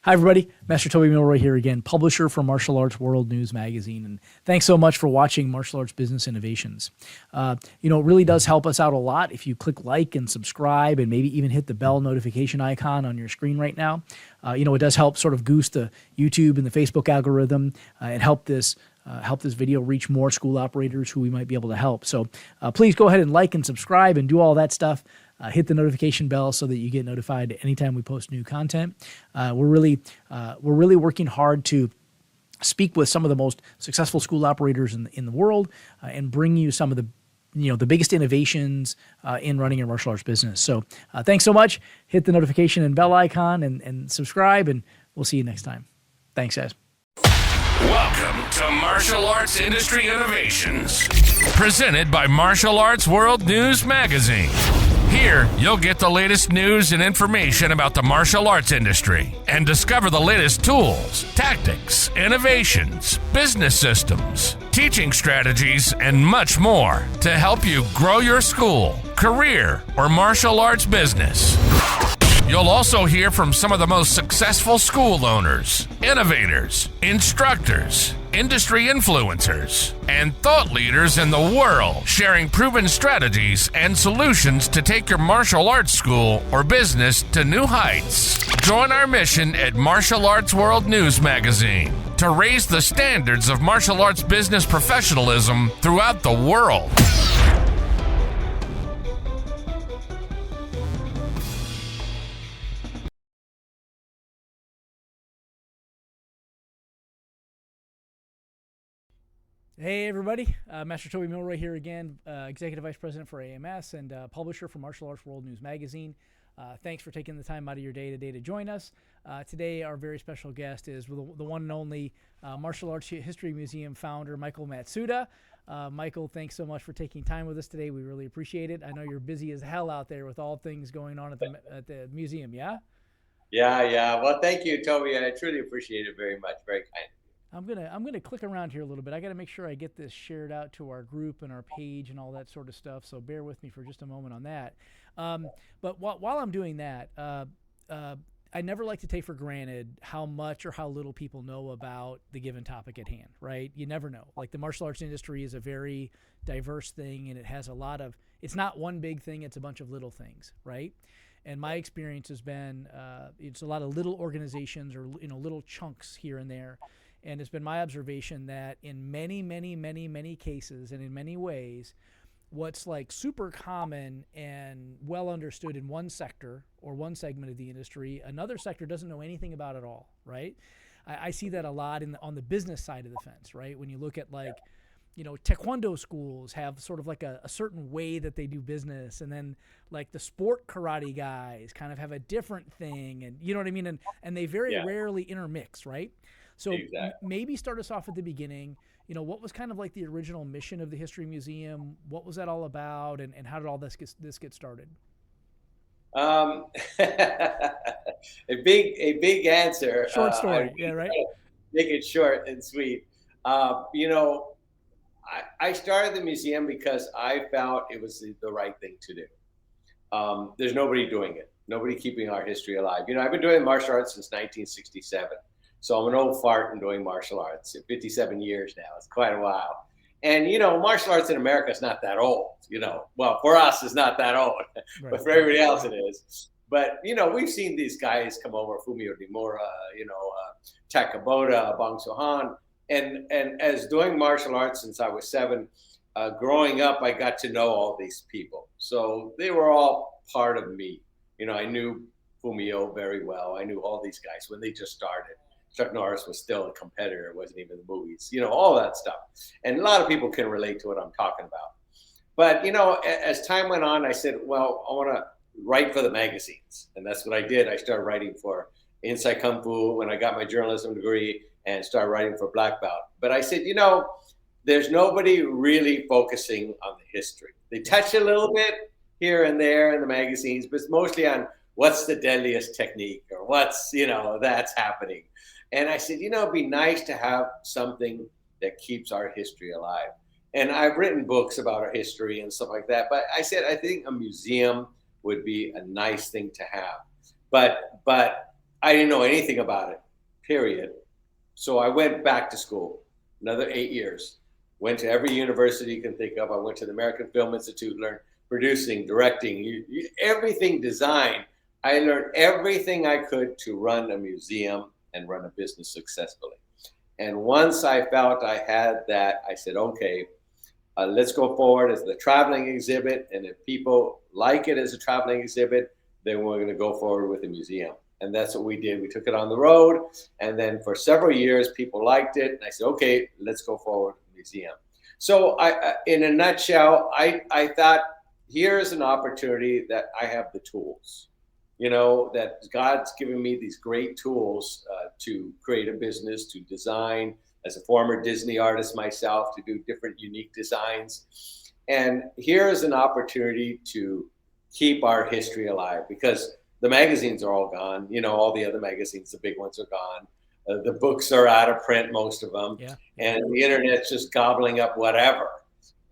Hi, everybody. Master Toby Milroy here again, publisher for Martial Arts World News Magazine. And thanks so much for watching Martial Arts Business Innovations. It really does help us out a lot if you click like and subscribe and maybe even hit the bell notification icon on your screen right now. It does help sort of goose the YouTube and the Facebook algorithm and help this video reach more school operators who we might be able to help. So please go ahead and like and subscribe and do all that stuff. Hit the notification bell so that you get notified anytime we post new content. We're really working hard to speak with some of the most successful school operators in the world and bring you some of the biggest innovations in running your martial arts business. So thanks so much. Hit the notification and bell icon and subscribe, and we'll see you next time. Thanks, guys. Welcome to Martial Arts Industry Innovations, presented by Martial Arts World News Magazine. Here, you'll get the latest news and information about the martial arts industry and discover the latest tools, tactics, innovations, business systems, teaching strategies, and much more to help you grow your school, career, or martial arts business. You'll also hear from some of the most successful school owners, innovators, instructors, industry influencers, and thought leaders in the world, sharing proven strategies and solutions to take your martial arts school or business to new heights. Join our mission at Martial Arts World News Magazine to raise the standards of martial arts business professionalism throughout the world. Hey, everybody. Master Toby Milroy here again, Executive Vice President for AMS and publisher for Martial Arts World News Magazine. Thanks for taking the time out of your day today to join us. Today, our very special guest is the one and only Martial Arts History Museum founder, Michael Matsuda. Michael, thanks so much for taking time with us today. We really appreciate it. I know you're busy as hell out there with all things going on at the museum, yeah? Yeah. Well, thank you, Toby. I truly appreciate it very much. Very kind. I'm gonna click around here a little bit. I got to make sure I get this shared out to our group and our page and all that sort of stuff. So bear with me for just a moment on that. But while I'm doing that, I never like to take for granted how much or how little people know about the given topic at hand. Right? You never know. Like the martial arts industry is a very diverse thing, and it has a lot of. It's not one big thing. It's a bunch of little things. Right? And my experience has been it's a lot of little organizations or little chunks here and there. And it's been my observation that in many cases and in many ways, what's like super common and well understood in one sector or one segment of the industry, another sector doesn't know anything about at all, right? I see that a lot on the business side of the fence, right? When you look at taekwondo schools have sort of like a certain way that they do business, and then like the sport karate guys kind of have a different thing, and you know what I mean? And they very rarely intermix, right? So maybe start us off at the beginning. What was kind of like the original mission of the History Museum? What was that all about, and how did all this get started? A big answer. Short story, right? Make it short and sweet. I started the museum because I felt it was the right thing to do. There's nobody doing it. Nobody keeping our history alive. I've been doing martial arts since 1967. So I'm an old fart in doing martial arts. 57 years now. It's quite a while. And, martial arts in America is not that old. Well, for us, it's not that old. Right. But for everybody else, it is. But, we've seen these guys come over, Fumio Demura, Takaboda, Bong Sohan. And as doing martial arts since I was 7, growing up, I got to know all these people. So they were all part of me. I knew Fumio very well. I knew all these guys when they just started. Chuck Norris was still a competitor. It wasn't even the movies, all that stuff. And a lot of people can relate to what I'm talking about. But, as time went on, I said, well, I want to write for the magazines. And that's what I did. I started writing for Inside Kung Fu when I got my journalism degree and started writing for Black Belt. But I said, there's nobody really focusing on the history. They touch a little bit here and there in the magazines, but it's mostly on what's the deadliest technique or what's, that's happening. And I said, it'd be nice to have something that keeps our history alive. And I've written books about our history and stuff like that. But I said, I think a museum would be a nice thing to have. But I didn't know anything about it, period. So I went back to school, another 8 years. Went to every university you can think of. I went to the American Film Institute, learned producing, directing, everything, design. I learned everything I could to run a museum and run a business successfully. And once I felt I had that, I said, okay, let's go forward as the traveling exhibit. And if people like it as a traveling exhibit, then we're going to go forward with a museum. And that's what we did. We took it on the road. And then for several years, people liked it. And I said, okay, let's go forward with a museum. So in a nutshell, I thought, here's an opportunity that I have the tools, that God's given me these great tools to create a business, to design, as a former Disney artist myself, to do different unique designs. And here's an opportunity to keep our history alive, because the magazines are all gone. All the other magazines, the big ones, are gone. The books are out of print, most of them. Yeah. And the internet's just gobbling up whatever.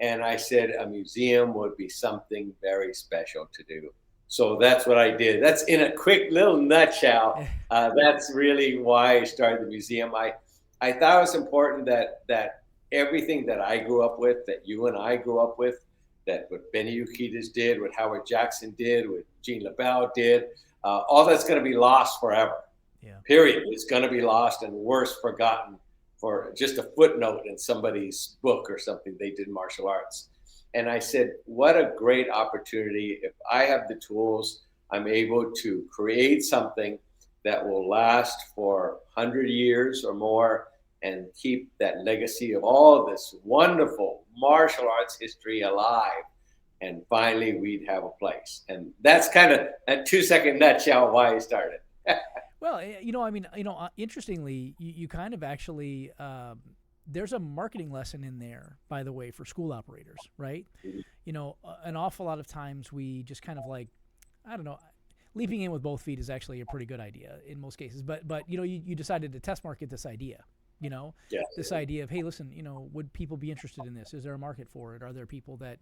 And I said a museum would be something very special to do. So that's what I did. That's in a quick little nutshell. That's really why I started the museum. I thought it was important that everything that I grew up with, that you and I grew up with, that what Benny Urquidez did, what Howard Jackson did, what Jean LaBelle did, all that's going to be lost forever. Yeah. Period. It's going to be lost and worse, forgotten, for just a footnote in somebody's book or something they did martial arts. And I said, what a great opportunity. If I have the tools, I'm able to create something that will last for 100 years or more and keep that legacy of all this wonderful martial arts history alive. And finally, we'd have a place. And that's kind of a 2-second nutshell why I started. Well, interestingly, you kind of actually, there's a marketing lesson in there, by the way, for school operators, right? An awful lot of times we just kind of leaping in with both feet is actually a pretty good idea in most cases. But you decided to test market this idea, this idea of, hey, listen, would people be interested in this? Is there a market for it? Are there people that,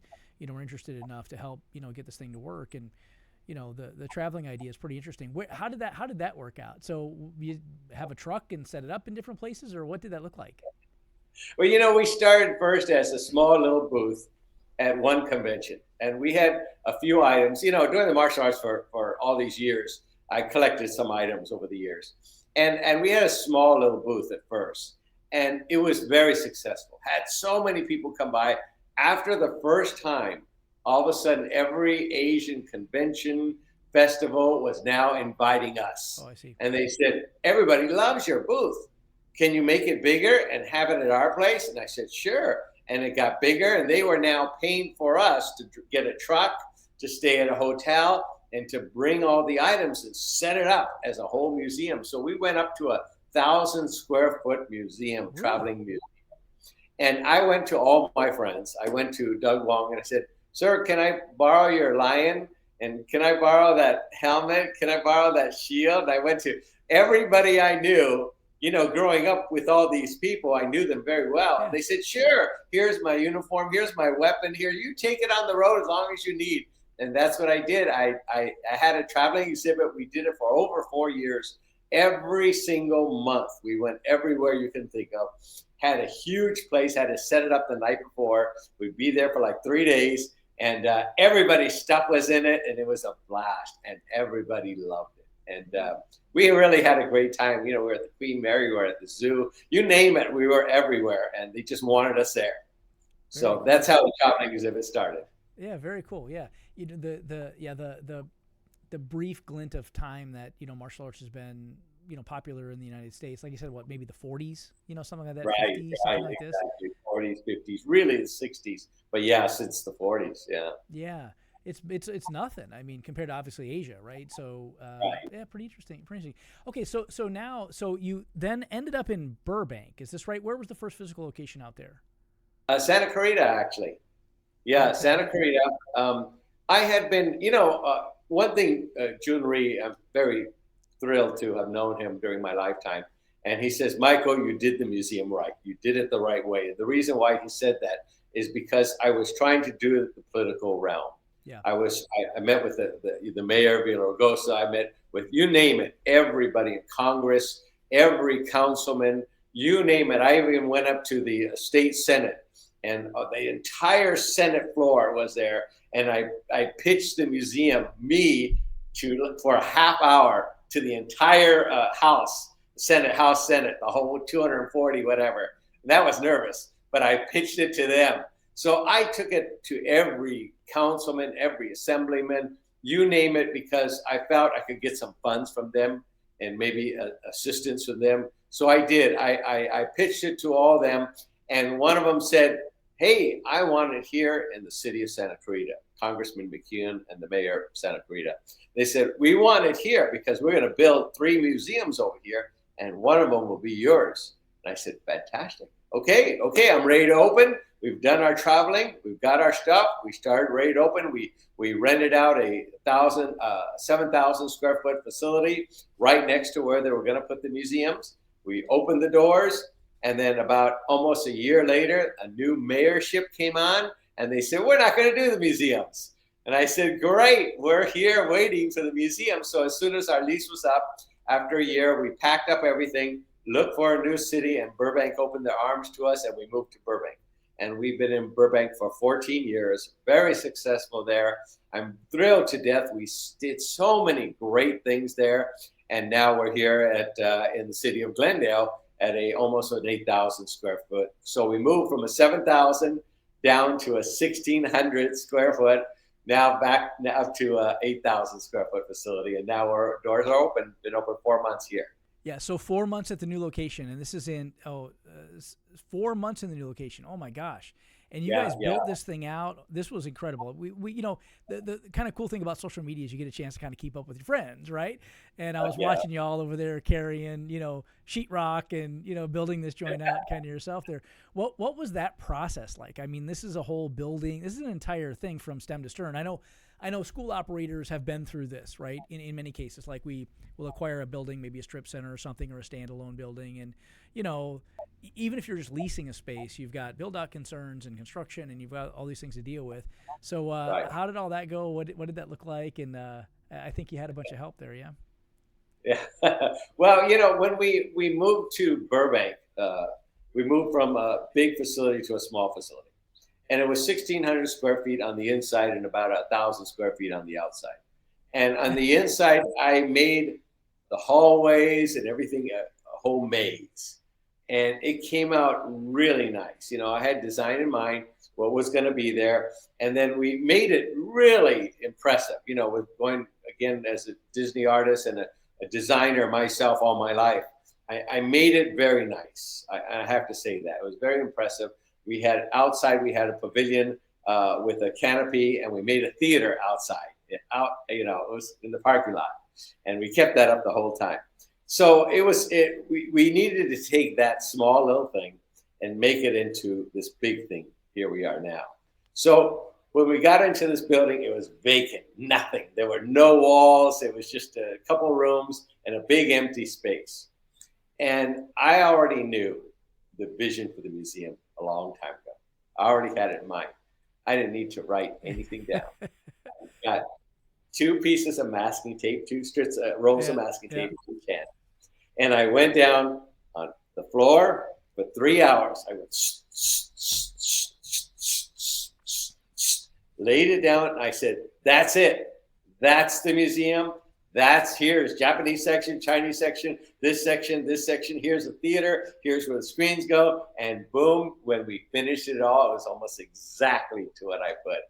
are interested enough to help, get this thing to work? And the traveling idea is pretty interesting. How did that work out? So you have a truck and set it up in different places, or what did that look like? Well, we started first as a small little booth at one convention, and we had a few items. Doing the martial arts for all these years, I collected some items over the years, and we had a small little booth at first, and it was very successful. Had so many people come by. After the first time, all of a sudden, every Asian convention festival was now inviting us. Oh, I see. And they said, everybody loves your booth. Can you make it bigger and have it at our place? And I said, sure. And it got bigger, and they were now paying for us to get a truck, to stay at a hotel, and to bring all the items and set it up as a whole museum. So we went up to 1,000 square foot museum, traveling museum. And I went to all my friends. I went to Doug Wong and I said, sir, can I borrow your lion? And can I borrow that helmet? Can I borrow that shield? I went to everybody I knew, growing up with all these people. I knew them very well. Yeah. And they said, sure, here's my uniform. Here's my weapon here. You take it on the road as long as you need. And that's what I did. I had a traveling exhibit. We did it for over 4 years. Every single month, we went everywhere you can think of. Had a huge place, had to set it up the night before. We'd be there for like 3 days. And everybody's stuff was in it, and it was a blast, and everybody loved it. And we really had a great time. We were at the Queen Mary, we were at the zoo, you name it, we were everywhere, and they just wanted us there. So cool. That's how the traveling exhibit started. Yeah, very cool. Yeah, the brief glint of time that martial arts has been popular in the United States, like you said, maybe the 40s, something like that, right, 50s, something like exactly. this. 40s, 50s, really the 60s, but yeah, since the 40s, yeah. Yeah, it's nothing. I mean, compared to obviously Asia, right? So right. Yeah, pretty interesting. Okay, so you then ended up in Burbank. Is this right? Where was the first physical location out there? Santa Clarita, actually. Yeah, okay. Santa Clarita. I had been, one thing, Junri, I'm very thrilled to have known him during my lifetime. And he says, Michael, you did the museum right. You did it the right way. The reason why he said that is because I was trying to do the political realm. Yeah. I met with the mayor of Villaraigosa. I met with, you name it, everybody in Congress, every councilman, you name it. I even went up to the state Senate, and the entire Senate floor was there. And I pitched the museum, for a half hour to the entire House Senate, the whole 240, whatever. And that was nervous, but I pitched it to them. So I took it to every councilman, every assemblyman, you name it, because I felt I could get some funds from them and maybe assistance from them. So I did. I pitched it to all of them, and one of them said, hey, I want it here in the city of Santa Clarita, Congressman McKeon and the mayor of Santa Clarita. They said, we want it here because we're going to build 3 museums over here, and one of them will be yours. And I said, fantastic. Okay, I'm ready to open. We've done our traveling. We've got our stuff. We started ready to open. We rented out a 7,000 square foot facility right next to where they were going to put the museums. We opened the doors, and then about almost a year later, a new mayorship came on, and they said, we're not going to do the museums. And I said, great, we're here waiting for the museum. So as soon as our lease was up, after a year, we packed up everything, looked for a new city, and Burbank opened their arms to us, and we moved to Burbank. And we've been in Burbank for 14 years, very successful there. I'm thrilled to death. We did so many great things there. And now we're here in the city of Glendale at almost an 8,000 square foot. So we moved from a 7,000 down to a 1,600 square foot, now back to a 8,000 square foot facility. And now our doors are open, been open 4 months here. Yeah, so 4 months at the new location, and this is in 4 months in the new location. Oh my gosh! And you guys built this thing out. This was incredible. We the kind of cool thing about social media is you get a chance to kind of keep up with your friends, right? And I was watching you all over there carrying sheetrock and building this joint out kind of yourself there. What was that process like? I mean, this is a whole building. This is an entire thing from stem to stern. I know school operators have been through this, right? In many cases, like we will acquire a building, maybe a strip center or something, or a standalone building. And, even if you're just leasing a space, you've got build-out concerns and construction, and you've got all these things to deal with. So How did all that go? What did that look like? And I think you had a bunch of help there, yeah? Yeah. Well, when we moved to Burbank, we moved from a big facility to a small facility. And it was 1,600 square feet on the inside and about 1,000 square feet on the outside. And on the inside, I made the hallways and everything a whole maze. And it came out really nice. I had design in mind, what was going to be there. And then we made it really impressive, with going, again, as a Disney artist and a designer myself all my life. I made it very nice. I have to say that. It was very impressive. We had outside, we had a pavilion with a canopy, and we made a theater outside. It was in the parking lot, and we kept that up the whole time. So we needed to take that small little thing and make it into this big thing. Here we are now. So when we got into this building, it was vacant, nothing. There were no walls. It was just a couple rooms and a big empty space. And I already knew the vision for the museum a long time ago. I already had it in mind. I didn't need to write anything down. I got 2 pieces of masking tape, 2 strips, rolls of masking tape, and 2 cans. And I went down on the floor for 3 hours. I went, laid it down, and I said, that's it. That's the museum. Here's Japanese section, Chinese section, this section, here's the theater, here's where the screens go, and boom, when we finished it all, it was almost exactly to what I put.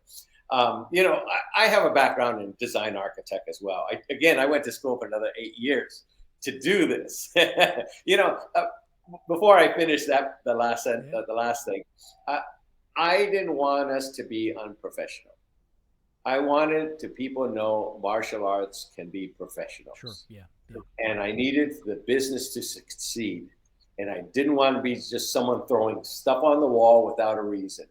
I have a background in design architect as well. I went to school for another 8 years to do this. Before I finish the last thing, I didn't want us to be unprofessional. I wanted people to know martial arts can be professionals. Sure. Yeah. And I needed the business to succeed. And I didn't want to be just someone throwing stuff on the wall without a reason.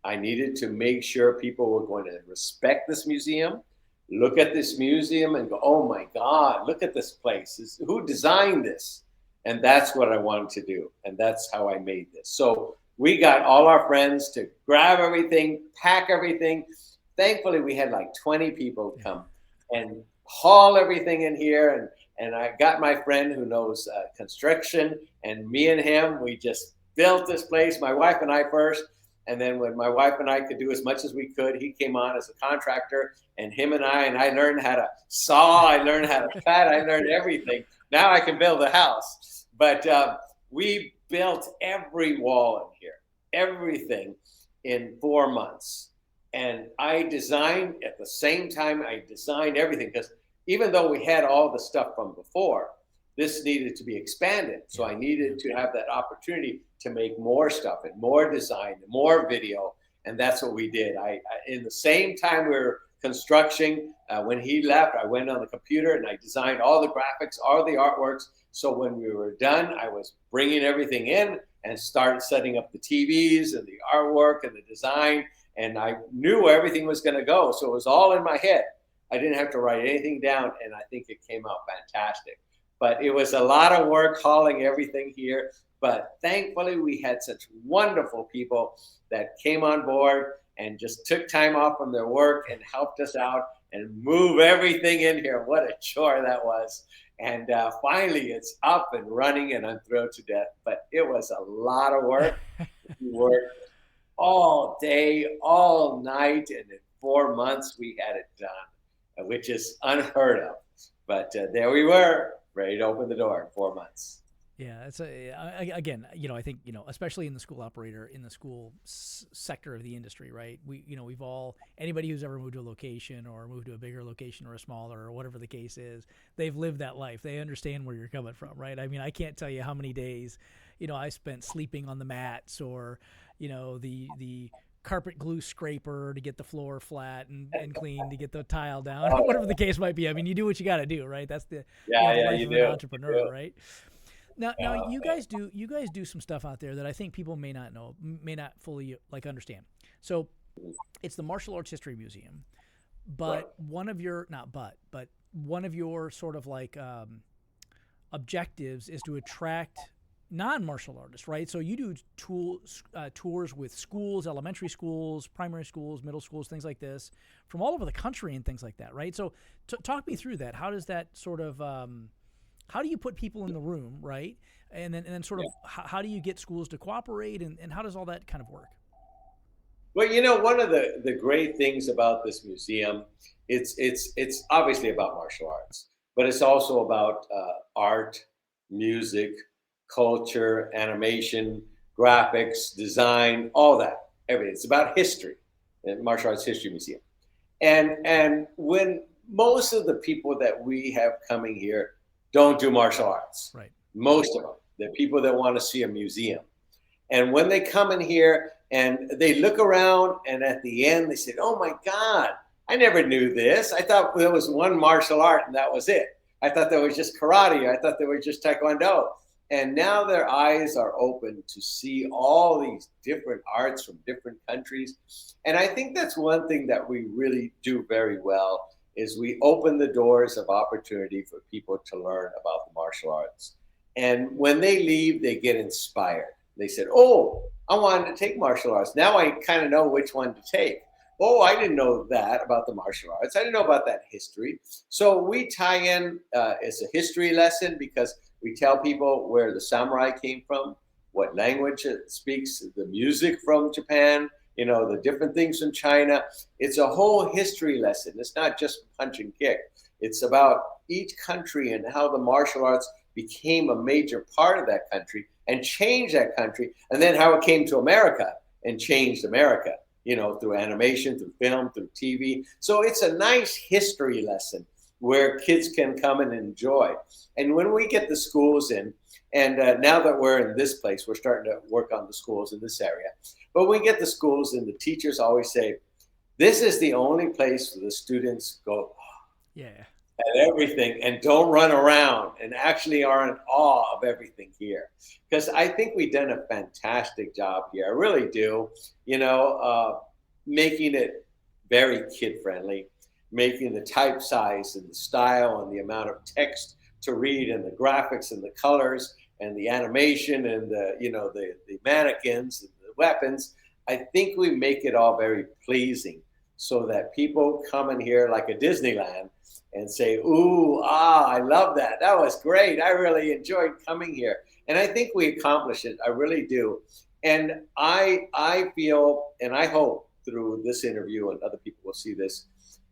I needed to make sure people were going to respect this museum, look at this museum and go, oh my God, look at this place. Who designed this? And that's what I wanted to do. And that's how I made this. So we got all our friends to grab everything, pack everything. Thankfully, we had like 20 people come, and haul everything in here. And I got my friend who knows construction, and me and him, we just built this place, my wife and I first. And then when my wife and I could do as much as we could, he came on as a contractor, and him and I learned how to saw, I learned how to cut, I learned everything. Now I can build a house. But we built every wall in here, everything in 4 months. And I designed at the same time, I designed everything, because even though we had all the stuff from before, this needed to be expanded. So I needed to have that opportunity to make more stuff and more design, and more video. And that's what we did. I in the same time we were constructing, when he left, I went on the computer and I designed all the graphics, all the artworks. So when we were done, I was bringing everything in and started setting up the TVs and the artwork and the design. And I knew everything was going to go. So it was all in my head. I didn't have to write anything down. And I think it came out fantastic. But it was a lot of work hauling everything here. But thankfully, we had such wonderful people that came on board and just took time off from their work and helped us out and move everything in here. What a chore that was. And finally, it's up and running, and I'm thrilled to death. But it was a lot of work. We worked all day, all night, and in 4 months, we had it done, which is unheard of. But there we were, ready to open the door in 4 months. Yeah, it's again, I think, especially in the school operator, in the school sector of the industry, right? We've all, anybody who's ever moved to a location or moved to a bigger location or a smaller or whatever the case is, they've lived that life. They understand where you're coming from, right? I mean, I can't tell you how many days, I spent sleeping on the mats, or, the carpet glue scraper to get the floor flat and clean, to get the tile down, whatever the case might be. I mean, you do what you got to do, right? That's the life of an entrepreneur, right? Now you guys do some stuff out there that I think people may not know, may not fully understand. So it's the Martial Arts History Museum, but one of your sort of objectives is to attract non-martial artists, right? So you do tours with schools, elementary schools, primary schools, middle schools, things like this, from all over the country and things like that, right? So talk me through that. How does that sort of how do you put people in the room, right? And then sort of how do you get schools to cooperate, and how does all that kind of work? Well, one of the great things about this museum, it's obviously about martial arts, but it's also about art, music, culture, animation, graphics, design, all that. Everything. It's about history, the Martial Arts History Museum. And when most of the people that we have coming here don't do martial arts. Right. Most of them. They're people that want to see a museum. And when they come in here and they look around, and at the end they say, oh my God, I never knew this. I thought there was one martial art and that was it. I thought there was just karate. I thought there was just taekwondo. And now their eyes are open to see all these different arts from different countries. And I think that's one thing that we really do very well, is we open the doors of opportunity for people to learn about the martial arts. And when they leave, they get inspired. They said, oh, I wanted to take martial arts. Now I kind of know which one to take. Oh, I didn't know that about the martial arts. I didn't know about that history. So we tie in, it's a history lesson, because we tell people where the samurai came from, what language it speaks, the music from Japan, the different things from China. It's a whole history lesson. It's not just punch and kick. It's about each country and how the martial arts became a major part of that country and changed that country, and then how it came to America and changed America, through animation, through film, through TV. So it's a nice history lesson where kids can come and enjoy. And when we get the schools in, and now that we're in this place, we're starting to work on the schools in this area. But we get the schools, and the teachers always say, this is the only place where the students go, at everything, and don't run around, and actually are in awe of everything here. Because I think we've done a fantastic job here. I really do, making it very kid-friendly, making the type size and the style and the amount of text to read, and the graphics and the colors and the animation and the mannequins and the weapons. I think we make it all very pleasing so that people come in here like a Disneyland and say, ooh, I love that. That was great. I really enjoyed coming here. And I think we accomplished it. I really do. And I feel, and I hope through this interview, and other people will see this,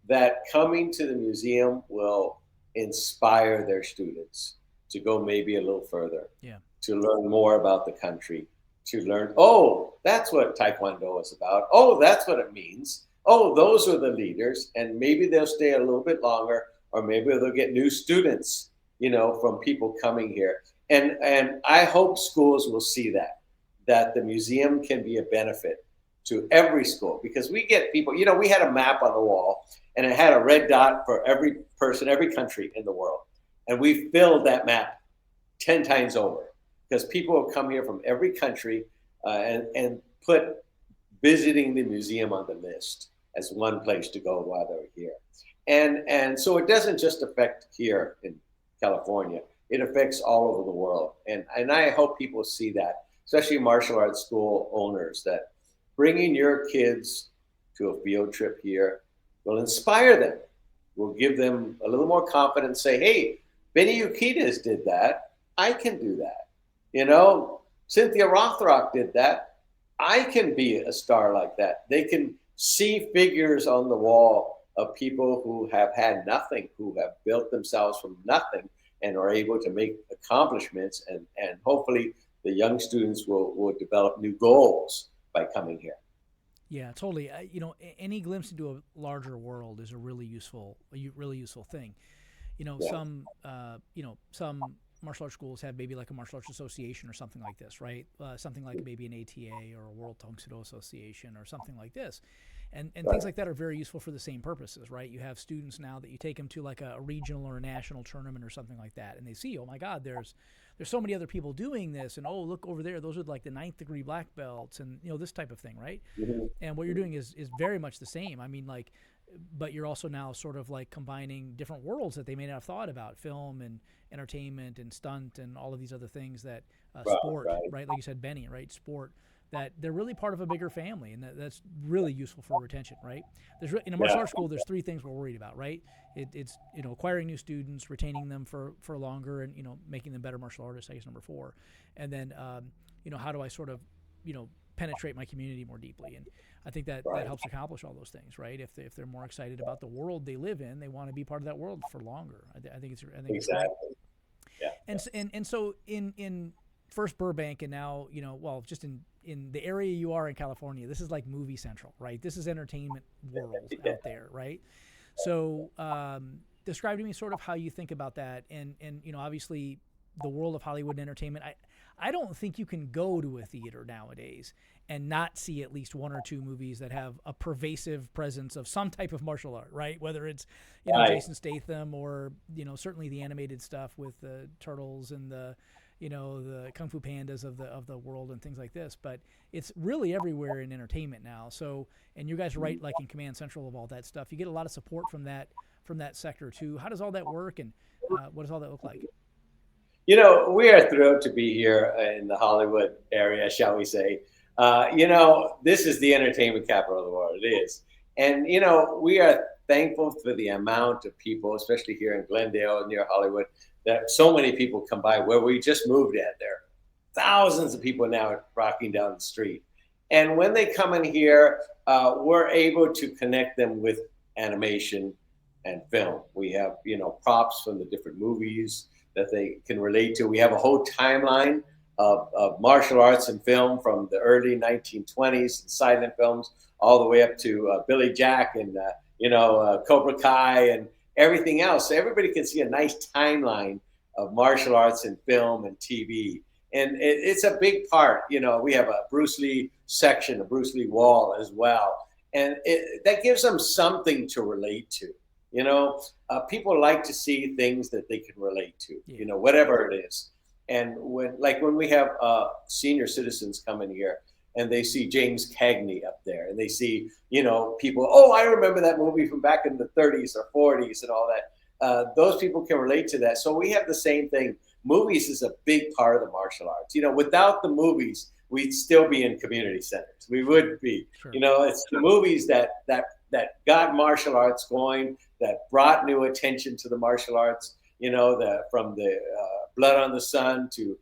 that coming to the museum will inspire their students to go maybe a little further, to learn more about the country, to learn, oh, that's what Taekwondo is about. Oh, that's what it means. Oh, those are the leaders. And maybe they'll stay a little bit longer, or maybe they'll get new students, from people coming here. And I hope schools will see that the museum can be a benefit to every school, because we get people, we had a map on the wall and it had a red dot for every person, every country in the world. And we filled that map 10 times over, because people will come here from every country and put visiting the museum on the list as one place to go while they're here. And so it doesn't just affect here in California, it affects all over the world. And I hope people see that, especially martial arts school owners, that bringing your kids to a field trip here will inspire them, will give them a little more confidence, say, hey, Benny Urquidez did that, I can do that. Cynthia Rothrock did that, I can be a star like that. They can see figures on the wall of people who have had nothing, who have built themselves from nothing and are able to make accomplishments. And hopefully the young students will develop new goals by coming here. Yeah, totally. Any glimpse into a larger world is a really useful thing. Some martial arts schools have maybe like a martial arts association or something like this, right? Something like maybe an ATA or a World Tang Soo Do Association or something like this. And things like that are very useful for the same purposes, right? You have students now that you take them to like a regional or a national tournament or something like that, and they see, oh my God, there's so many other people doing this, and oh, look over there, those are like the 9th degree black belts, and this type of thing, right? Mm-hmm. And what you're doing is very much the same. I mean, like, but you're also now sort of like combining different worlds that they may not have thought about, film and entertainment and stunt and all of these other things that sport, right? Like you said, Benny, right? Sport, that they're really part of a bigger family, and that's really useful for retention, right? In a martial arts school, there's 3 things we're worried about, right? It's acquiring new students, retaining them for longer, and making them better martial artists, I guess, number 4, and then how do I sort of penetrate my community more deeply? And I think that helps accomplish all those things, right? If they're more excited about the world they live in, they want to be part of that world for longer. I think it's exactly. It's great. Yeah. And so in first Burbank, and now just in the area you are in California, this is like movie central, right? This is entertainment world out there, right? So describe to me sort of how you think about that, and obviously the world of Hollywood entertainment. I don't think you can go to a theater nowadays and not see at least 1 or 2 movies that have a pervasive presence of some type of martial art, right? Whether it's Jason Statham or certainly the animated stuff with the turtles and the the Kung Fu Pandas of the world and things like this, but it's really everywhere in entertainment now. So, and you guys are right, like in command central of all that stuff. You get a lot of support from that sector too. How does all that work, and what does all that look like? We are thrilled to be here in the Hollywood area, shall we say. This is the entertainment capital of the world. It is. And, we are thankful for the amount of people, especially here in Glendale near Hollywood, that so many people come by where we just moved at there. Thousands of people now rocking down the street. And when they come in here, we're able to connect them with animation and film. We have, props from the different movies that they can relate to. We have a whole timeline of martial arts and film from the early 1920s and silent films all the way up to Billy Jack and, Cobra Kai and everything else. So everybody can see a nice timeline of martial arts and film and TV. And it's a big part. We have a Bruce Lee section, a Bruce Lee wall as well. And that gives them something to relate to. People like to see things that they can relate to, whatever it is. And when we have senior citizens come in here and they see James Cagney up there and they see, people, oh, I remember that movie from back in the 30s or 40s and all that. Those people can relate to that. So we have the same thing. Movies is a big part of the martial arts. Without the movies, we'd still be in community centers. We would be. Sure. It's the movies that that got martial arts going, that brought new attention to the martial arts. From the Blood on the Sun to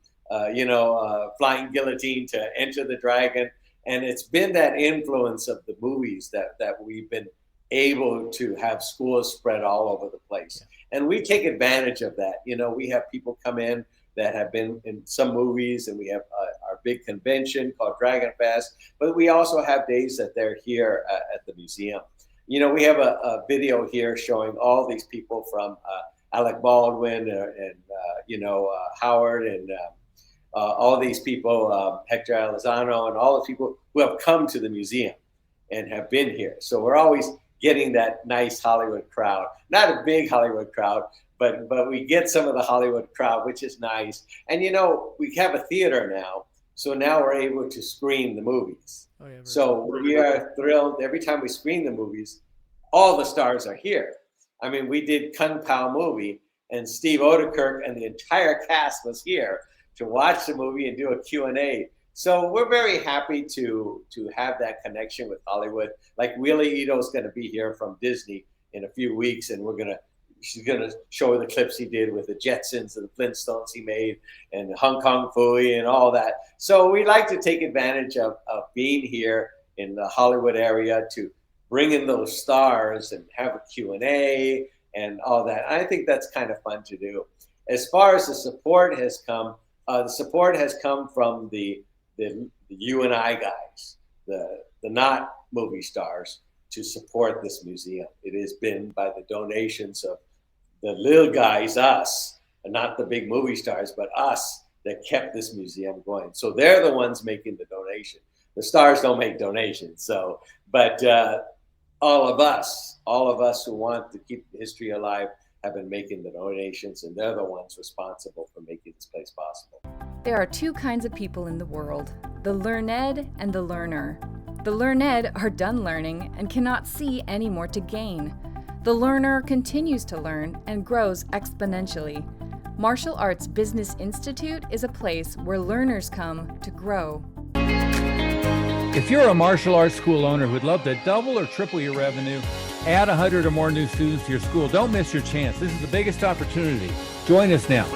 Flying Guillotine to Enter the Dragon, and it's been that influence of the movies that we've been able to have schools spread all over the place. Yeah. And we take advantage of that. We have people come in that have been in some movies, and we have our big convention called Dragon Fest, but we also have days that they're here at the museum. We have a video here showing all these people from Alec Baldwin and Howard and all these people, Hector Elizondo, and all the people who have come to the museum and have been here. So we're always getting that nice Hollywood crowd. Not a big Hollywood crowd, but we get some of the Hollywood crowd, which is nice. And we have a theater now, so now we're able to screen the movies. Oh, yeah, so we are thrilled every time we screen the movies. All the stars are here. I mean, we did Kung Pao movie, and Steve Odekirk and the entire cast was here to watch the movie and do a Q&A. So we're very happy to have that connection with Hollywood. Like Willie Ito's going to be here from Disney in a few weeks, and she's going to show the clips he did with the Jetsons and the Flintstones he made, and Hong Kong Phooey and all that. So we like to take advantage of being here in the Hollywood area to bring in those stars and have a Q&A and all that. I think that's kind of fun to do. As far as the support has come from the U&I guys, the not movie stars, to support this museum. It has been by the donations of the little guys, us, and not the big movie stars, but us, that kept this museum going. So they're the ones making the donation. The stars don't make donations. But all of us who want to keep the history alive have been making the donations, and they're the ones responsible for making this place possible. There are two kinds of people in the world, the learned and the learner. The learned are done learning and cannot see any more to gain. The learner continues to learn and grows exponentially. Martial Arts Business Institute is a place where learners come to grow. If you're a martial arts school owner who'd love to double or triple your revenue, add 100 or more new students to your school, don't miss your chance. This is the biggest opportunity. Join us now.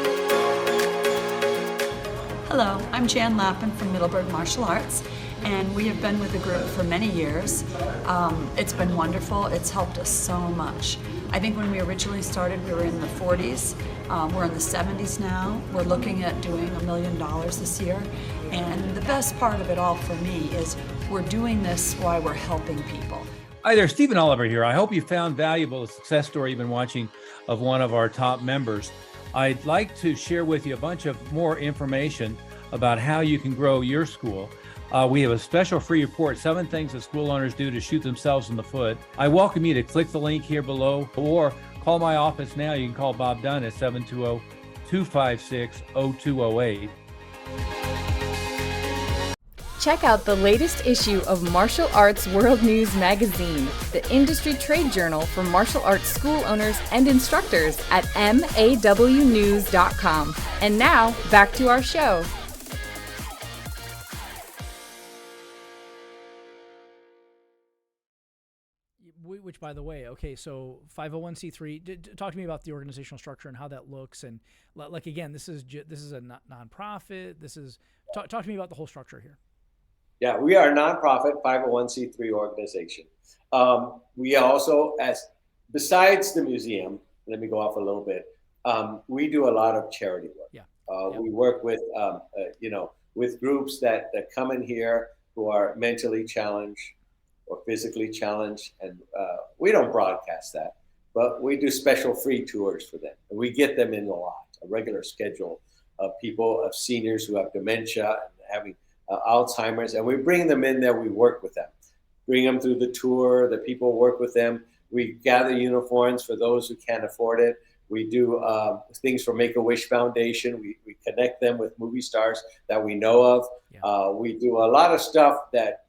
Hello, I'm Jan Lappin from Middleburg Martial Arts, and we have been with the group for many years. It's been wonderful. It's helped us so much. I think when we originally started, we were in the 40s. We're in the 70s now. We're looking at doing $1 million this year. And the best part of it all for me is we're doing this while we're helping people. Hi there, Stephen Oliver here. I hope you found valuable the success story you've been watching of one of our top members. I'd like to share with you a bunch of more information about how you can grow your school. We have a special free report, 7 things that school owners do to shoot themselves in the foot. I welcome you to click the link here below or call my office now. You can call Bob Dunn at 720-256-0208. Check out the latest issue of Martial Arts World News magazine, the industry trade journal for martial arts school owners and instructors at mawnews.com. And now, back to our show. Which, by the way, okay, so 501c3. Talk to me about the organizational structure and how that looks. And like again, this is a nonprofit. Talk to me about the whole structure here. Yeah, we are a nonprofit 501c3 organization. We also, besides the museum, let me go off a little bit. We do a lot of charity work. Yeah. We work with with groups that come in here who are mentally challenged or physically challenged, and we don't broadcast that, but we do special free tours for them, and we get them in a regular schedule of seniors who have dementia and having Alzheimer's, and we bring them in there. We work with them, bring them through the tour. The people work with them. We gather uniforms for those who can't afford it. We do things for Make-A-Wish Foundation. We connect them with movie stars that we know of. Yeah. We do a lot of stuff that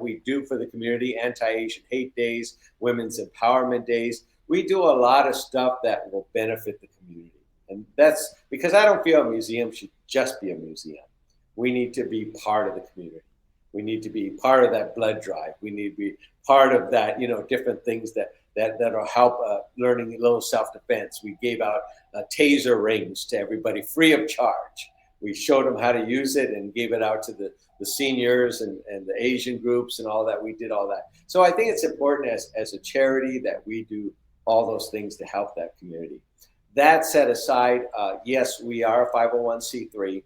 we do for the community, anti-Asian hate days, women's empowerment days. We do a lot of stuff that will benefit the community. And that's because I don't feel a museum should just be a museum. We need to be part of the community. We need to be part of that blood drive. We need to be part of that, different things that'll help learning a little self-defense. We gave out taser rings to everybody free of charge. We showed them how to use it and gave it out to the seniors and the Asian groups and all that. We did all that. So I think it's important as a charity that we do all those things to help that community. That set aside, yes, we are a 501c3.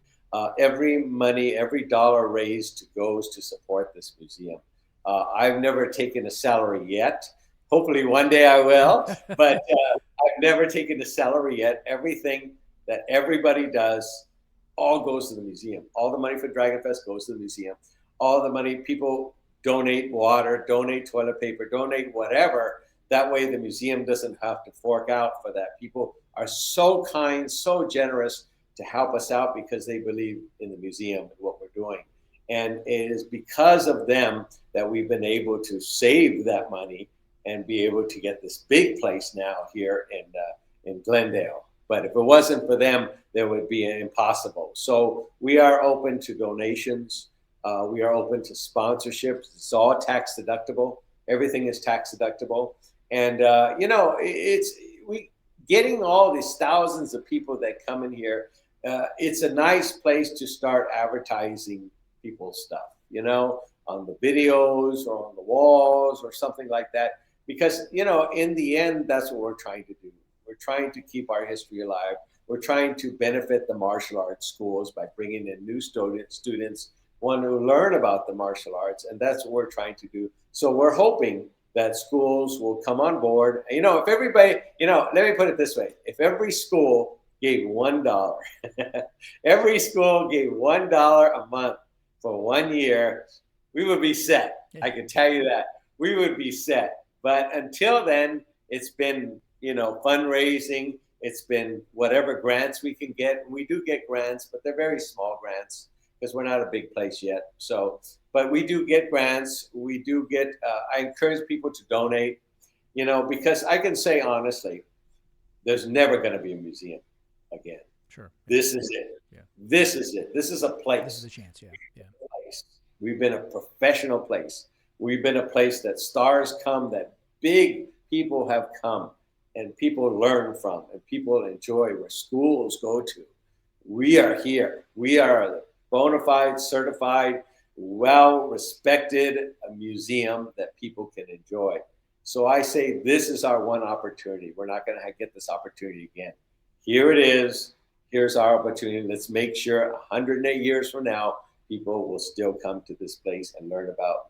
Every dollar raised goes to support this museum. I've never taken a salary yet. Hopefully one day I will, but I've never taken a salary yet. Everything that everybody does all goes to the museum. All the money for Dragon Fest goes to the museum. All the money, people donate water, donate toilet paper, donate whatever. That way the museum doesn't have to fork out for that. People are so kind, so generous to help us out because they believe in the museum and what we're doing. And it is because of them that we've been able to save that money and be able to get this big place now here in Glendale. But if it wasn't for them, that would be impossible. So we are open to donations. We are open to sponsorships. It's all tax deductible. Everything is tax deductible. And, getting all these thousands of people that come in here, it's a nice place to start advertising people's stuff, on the videos or on the walls or something like that. Because, in the end, that's what we're trying to do. We're trying to keep our history alive. We're trying to benefit the martial arts schools by bringing in new students, want to learn about the martial arts, and that's what we're trying to do. So we're hoping that schools will come on board. If everybody, let me put it this way. If every school gave $1, every school gave $1 a month for 1 year, we would be set. I can tell you that. We would be set. But until then, it's been, fundraising. It's been whatever grants we can get. We do get grants, but they're very small grants because we're not a big place yet. So, but we do get grants. We do get, I encourage people to donate, because I can say honestly, there's never going to be a museum again. Sure. This is it. Yeah. This is it. This is a place. This is a chance. Yeah. We've been a professional place. We've been a place that stars come, that big people have come and people learn from and people enjoy, where schools go to. We are here. We are a bona fide, certified, well-respected museum that people can enjoy. So I say this is our one opportunity. We're not going to get this opportunity again. Here it is. Here's our opportunity. Let's make sure 108 years from now, people will still come to this place and learn about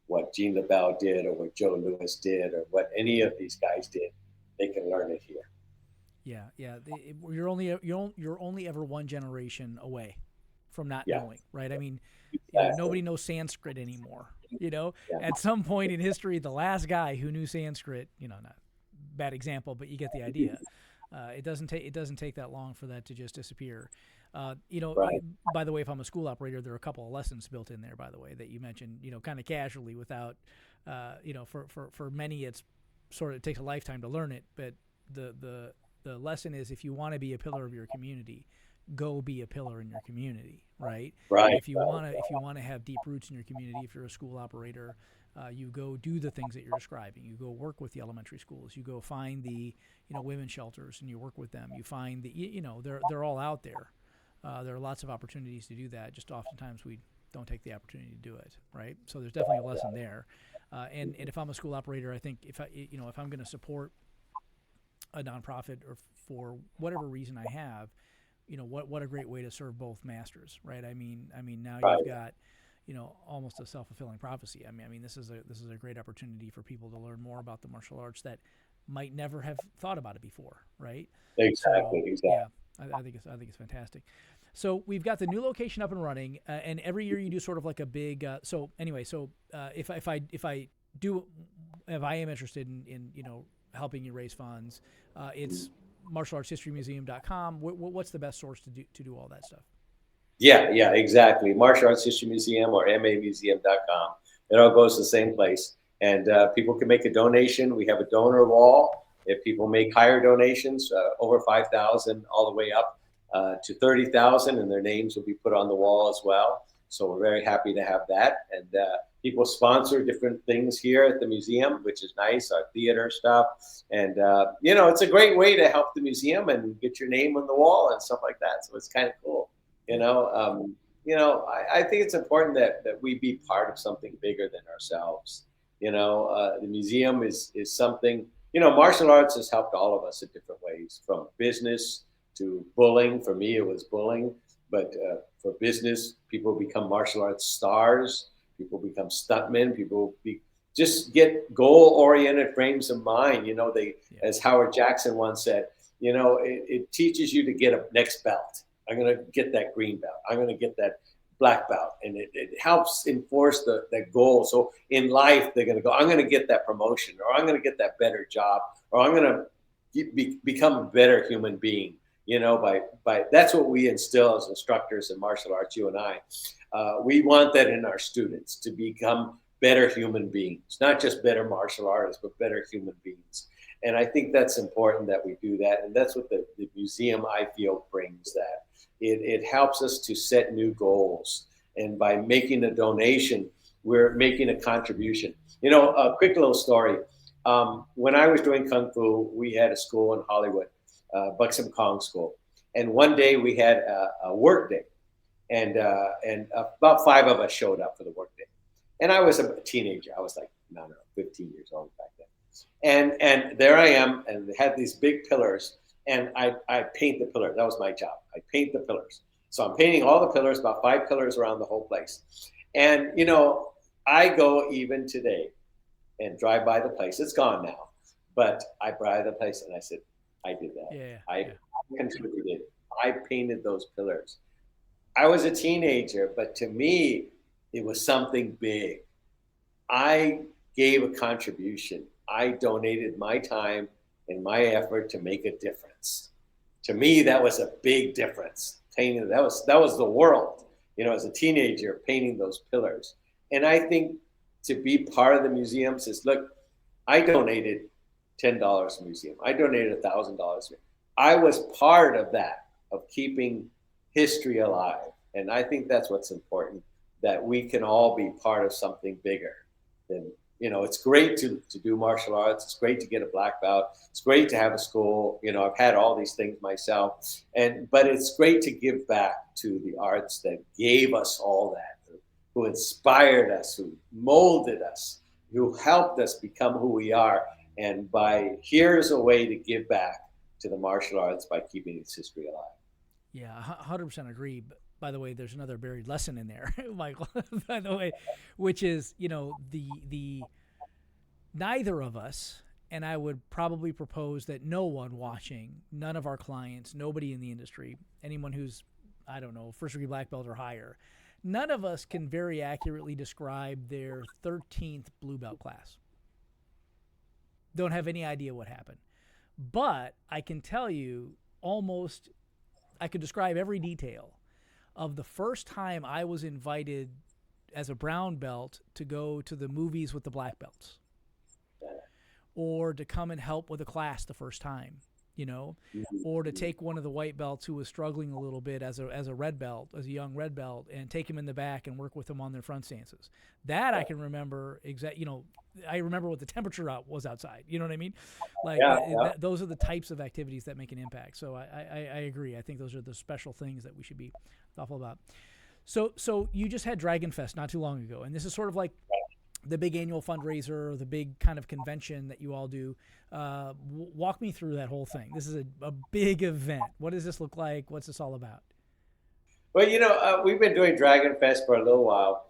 what Gene LaBelle did or what Joe Louis did or what any of these guys did. They can learn it here. Yeah. You're only ever one generation away from not knowing, right? I mean, nobody knows Sanskrit anymore. At some point in history, the last guy who knew Sanskrit, not bad example, but you get the idea. It doesn't take that long for that to just disappear. Right. By the way, if I'm a school operator, there are a couple of lessons built in there, by the way, that you mentioned, kind of casually without, for many, it's sort of, it takes a lifetime to learn it. But the lesson is, if you want to be a pillar of your community, go be a pillar in your community, right? Right. If you want to have deep roots in your community, if you're a school operator, you go do the things that you're describing. You go work with the elementary schools. You go find the, women's shelters and you work with them. You find the, they're all out there. There are lots of opportunities to do that. Just oftentimes we don't take the opportunity to do it, right? So there's definitely a lesson there. And if I'm a school operator, I think if I'm going to support a nonprofit or for whatever reason I have, what a great way to serve both masters, right? I mean now you've got, almost a self-fulfilling prophecy. I mean this is a great opportunity for people to learn more about the martial arts that might never have thought about it before, right? Exactly. Yeah, I think it's fantastic. So we've got the new location up and running, and every year you do sort of like a big. If I am interested in helping you raise funds, it's martialartshistorymuseum.com. What's the best source to do all that stuff? Yeah, exactly. Martial Arts History Museum or mamuseum.com. It all goes to the same place. And people can make a donation. We have a donor wall. If people make higher donations, over 5,000 all the way up to 30,000, and their names will be put on the wall as well. So we're very happy to have that. And people sponsor different things here at the museum, which is nice, our theater stuff. And, it's a great way to help the museum and get your name on the wall and stuff like that. So it's kind of cool. I think it's important that we be part of something bigger than ourselves. The museum is something, martial arts has helped all of us in different ways, from business to bullying. For me, it was bullying, but for business, people become martial arts stars, people become stuntmen, just get goal-oriented frames of mind. As Howard Jackson once said, it teaches you to get a next belt. I'm going to get that green belt. I'm going to get that black belt. And it helps enforce that goal. So in life, they're going to go, I'm going to get that promotion, or I'm going to get that better job, or I'm going to become a better human being. By that's what we instill as instructors in martial arts, you and I. We want that in our students, to become better human beings, not just better martial artists, but better human beings. And I think that's important that we do that. And that's what the museum, I feel, brings that. It helps us to set new goals. And by making a donation, we're making a contribution. A quick little story. When I was doing Kung Fu, we had a school in Hollywood, Buxom Kong School. And one day we had a work day. And about 5 of us showed up for the work day. And I was a teenager. I was like, 15 years old back then. And there I am, and they had these big pillars. And I paint the pillars. That was my job. I paint the pillars. So I'm painting all the pillars, about 5 pillars around the whole place. And, I go even today and drive by the place. It's gone now. But I drive the place and I said, I did that. Yeah. I contributed. I painted those pillars. I was a teenager, but to me, it was something big. I gave a contribution. I donated my time and my effort to make a difference. To me, that was a big difference. Painting, that was the world, as a teenager, painting those pillars. And I think to be part of the museum says, look, I donated $10 to the museum. I donated $1,000. I was part of that, of keeping history alive. And I think that's what's important, that we can all be part of something bigger than, it's great to do martial arts. It's great to get a black belt. It's great to have a school. I've had all these things myself. But it's great to give back to the arts that gave us all that, who inspired us, who molded us, who helped us become who we are. And here's a way to give back to the martial arts by keeping its history alive. Yeah, 100% agree. But by the way, there's another buried lesson in there, Michael, by the way, which is, the neither of us, and I would probably propose that no one watching, none of our clients, nobody in the industry, anyone who's, first degree black belt or higher, none of us can very accurately describe their 13th blue belt class. Don't have any idea what happened. But I can tell you I could describe every detail of the first time I was invited as a brown belt to go to the movies with the black belts, or to come and help with a class the first time, or to take one of the white belts who was struggling a little bit as a red belt, as a young red belt, and take him in the back and work with them on their front stances. That I can remember I remember what the temperature was outside. You know what I mean? Those are the types of activities that make an impact. So I agree. I think those are the special things that we should be thoughtful about. So you just had Dragon Fest not too long ago, and this is sort of like the big annual fundraiser, or the big kind of convention that you all do. Walk me through that whole thing. This is a big event. What does this look like? What's this all about? Well, we've been doing Dragon Fest for a little while.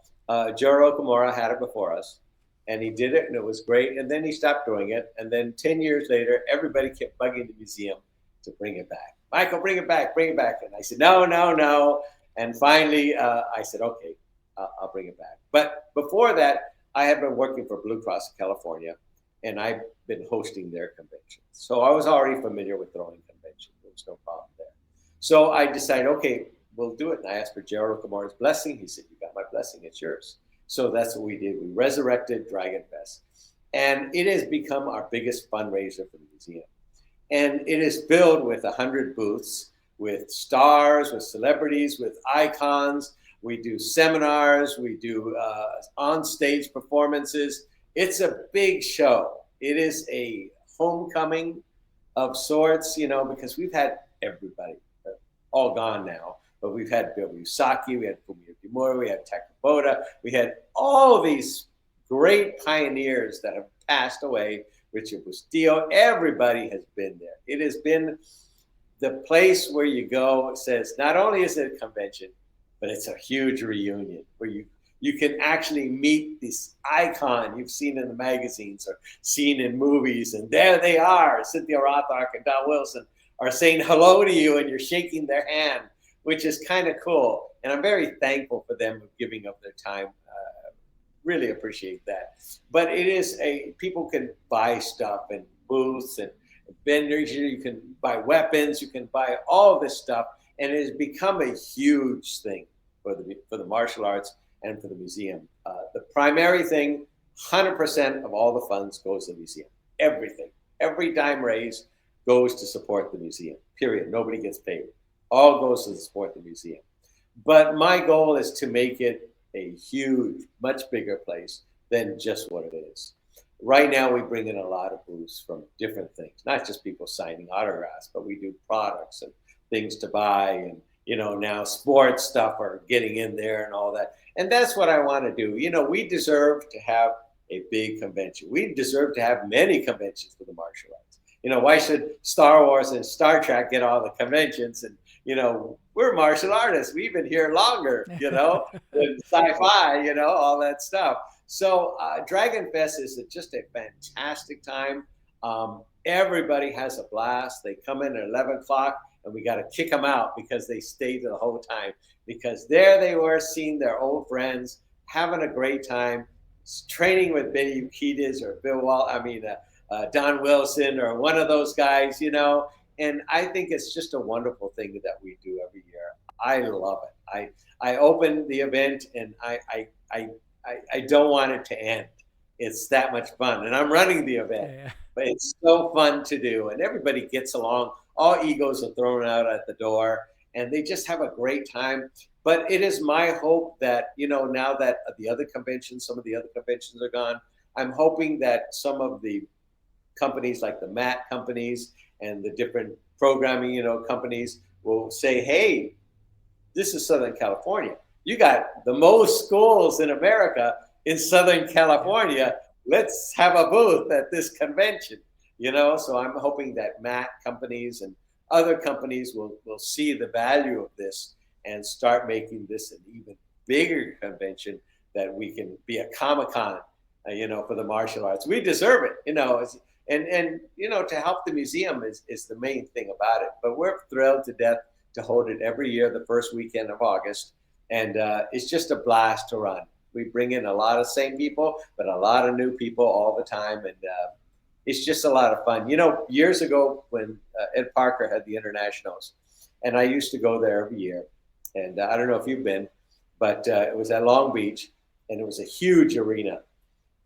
Jiro Okamura had it before us, and he did it, and it was great. And then he stopped doing it. And then 10 years later, everybody kept bugging the museum to bring it back. Michael, bring it back, bring it back. And I said, no. And finally, I said, okay, I'll bring it back. But before that, I had been working for Blue Cross of California, and I've been hosting their conventions. So I was already familiar with throwing conventions. There was no problem there. So I decided, okay, we'll do it. And I asked for Gerald Okamura's blessing. He said, you got my blessing, it's yours. So that's what we did. We resurrected Dragon Fest. And it has become our biggest fundraiser for the museum. And it is filled with 100 booths, with stars, with celebrities, with icons, We do seminars. We do on-stage performances. It's a big show. It is a homecoming of sorts, because we've had everybody all gone now. But we've had Bill Usaki, we had Fumio Kimura, we had Takaboda, we had all these great pioneers that have passed away. Richard Bustillo, everybody has been there. It has been the place where you go. It says not only is it a convention, but it's a huge reunion where you can actually meet this icon you've seen in the magazines or seen in movies, and there they are. Cynthia Rothrock and Don Wilson are saying hello to you, and you're shaking their hand, which is kind of cool. And I'm very thankful for them giving up their time. Really appreciate that. But it is people can buy stuff and booths and vendors. You can buy weapons. You can buy all this stuff. And it has become a huge thing for the martial arts and for the museum. The primary thing, 100% of all the funds goes to the museum. Everything. Every dime raised goes to support the museum, period. Nobody gets paid. All goes to support the museum. But my goal is to make it a huge, much bigger place than just what it is. Right now, we bring in a lot of booths from different things, not just people signing autographs, but we do products and things to buy. And, now sports stuff are getting in there and all that. And that's what I want to do. We deserve to have a big convention. We deserve to have many conventions for the martial arts. Why should Star Wars and Star Trek get all the conventions? And, we're martial artists. We've been here longer, than sci-fi, all that stuff. So Dragon Fest is just a fantastic time. Everybody has a blast. They come in at 11 o'clock and we got to kick them out because they stayed the whole time, because there they were seeing their old friends, having a great time, training with Benny Urquidez or Don Wilson or one of those guys, And I think it's just a wonderful thing that we do every year. I love it. I open the event and I don't want it to end. It's that much fun. And I'm running the event, but it's so fun to do. And everybody gets along. All egos are thrown out at the door and they just have a great time. But it is my hope that, now that some of the other conventions are gone, I'm hoping that some of the companies like the mat companies and the different programming, companies will say, hey, this is Southern California. You got the most schools in America in Southern California. Let's have a booth at this convention, So I'm hoping that mat companies and other companies will see the value of this and start making this an even bigger convention, that we can be a Comic-Con, for the martial arts. We deserve it, And to help the museum is the main thing about it. But we're thrilled to death to hold it every year, the first weekend of August. And it's just a blast to run. We bring in a lot of same people, but a lot of new people all the time. And it's just a lot of fun. Years ago when Ed Parker had the Internationals, and I used to go there every year. And I don't know if you've been, but it was at Long Beach, and it was a huge arena.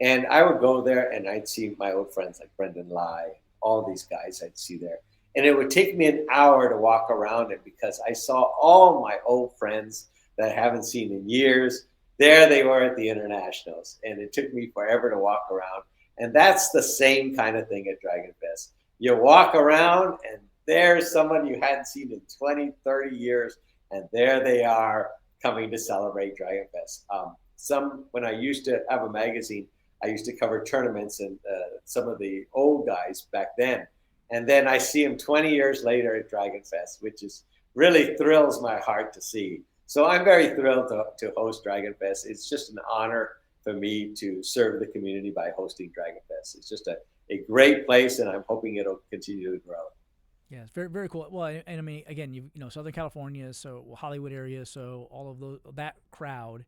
And I would go there and I'd see my old friends like Brendan Lai, all these guys I'd see there. And it would take me an hour to walk around it because I saw all my old friends that I haven't seen in years. There they were at the Internationals. And it took me forever to walk around. And that's the same kind of thing at Dragon Fest. You walk around and there's someone you hadn't seen in 20, 30 years. And there they are coming to celebrate Dragon Fest. When I used to have a magazine, I used to cover tournaments and some of the old guys back then. And then I see them 20 years later at Dragon Fest, which is really thrills my heart to see. So I'm very thrilled to host Dragon Fest. It's just an honor for me to serve the community by hosting Dragon Fest. It's just a great place, and I'm hoping it'll continue to grow. Yeah, it's very, very cool. Well, and I mean, again, Southern California, so Hollywood area, so all of that crowd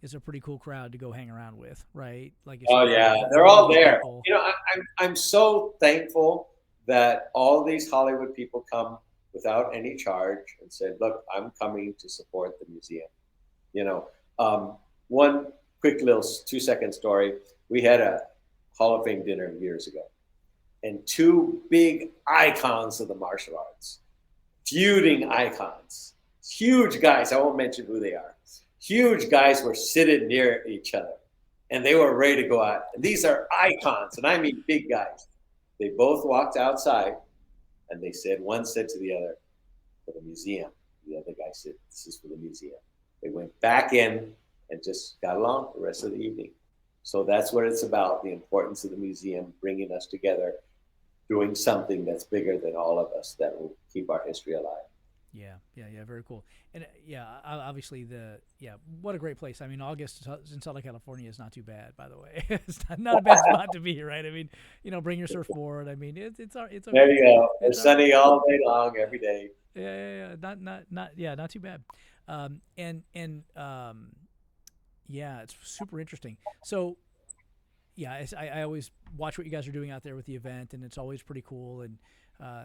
is a pretty cool crowd to go hang around with, right? Like, they're all there. People. I'm so thankful that all these Hollywood people come without any charge and said, look, I'm coming to support the museum. One quick little 2-second story. We had a Hall of Fame dinner years ago, and two big icons of the martial arts, feuding icons, huge guys. I won't mention who they are. huge guys were sitting near each other, and they were ready to go out. And these are icons, and I mean big guys. They both walked outside, and they said, one said to the other, for the museum. The other guy said, this is for the museum. They went back in and just got along the rest of the evening. So that's what it's about, the importance of the museum, bringing us together, doing something that's bigger than all of us that will keep our history alive. Yeah, very cool. And obviously what a great place. I mean, August in Southern California is not too bad, by the way. It's not a bad spot to be, right? I mean, bring your surfboard. I mean, it's okay. There you go. It's sunny all day long, every day. Yeah. Not too bad. It's super interesting. So, yeah, I always watch what you guys are doing out there with the event, and it's always pretty cool. And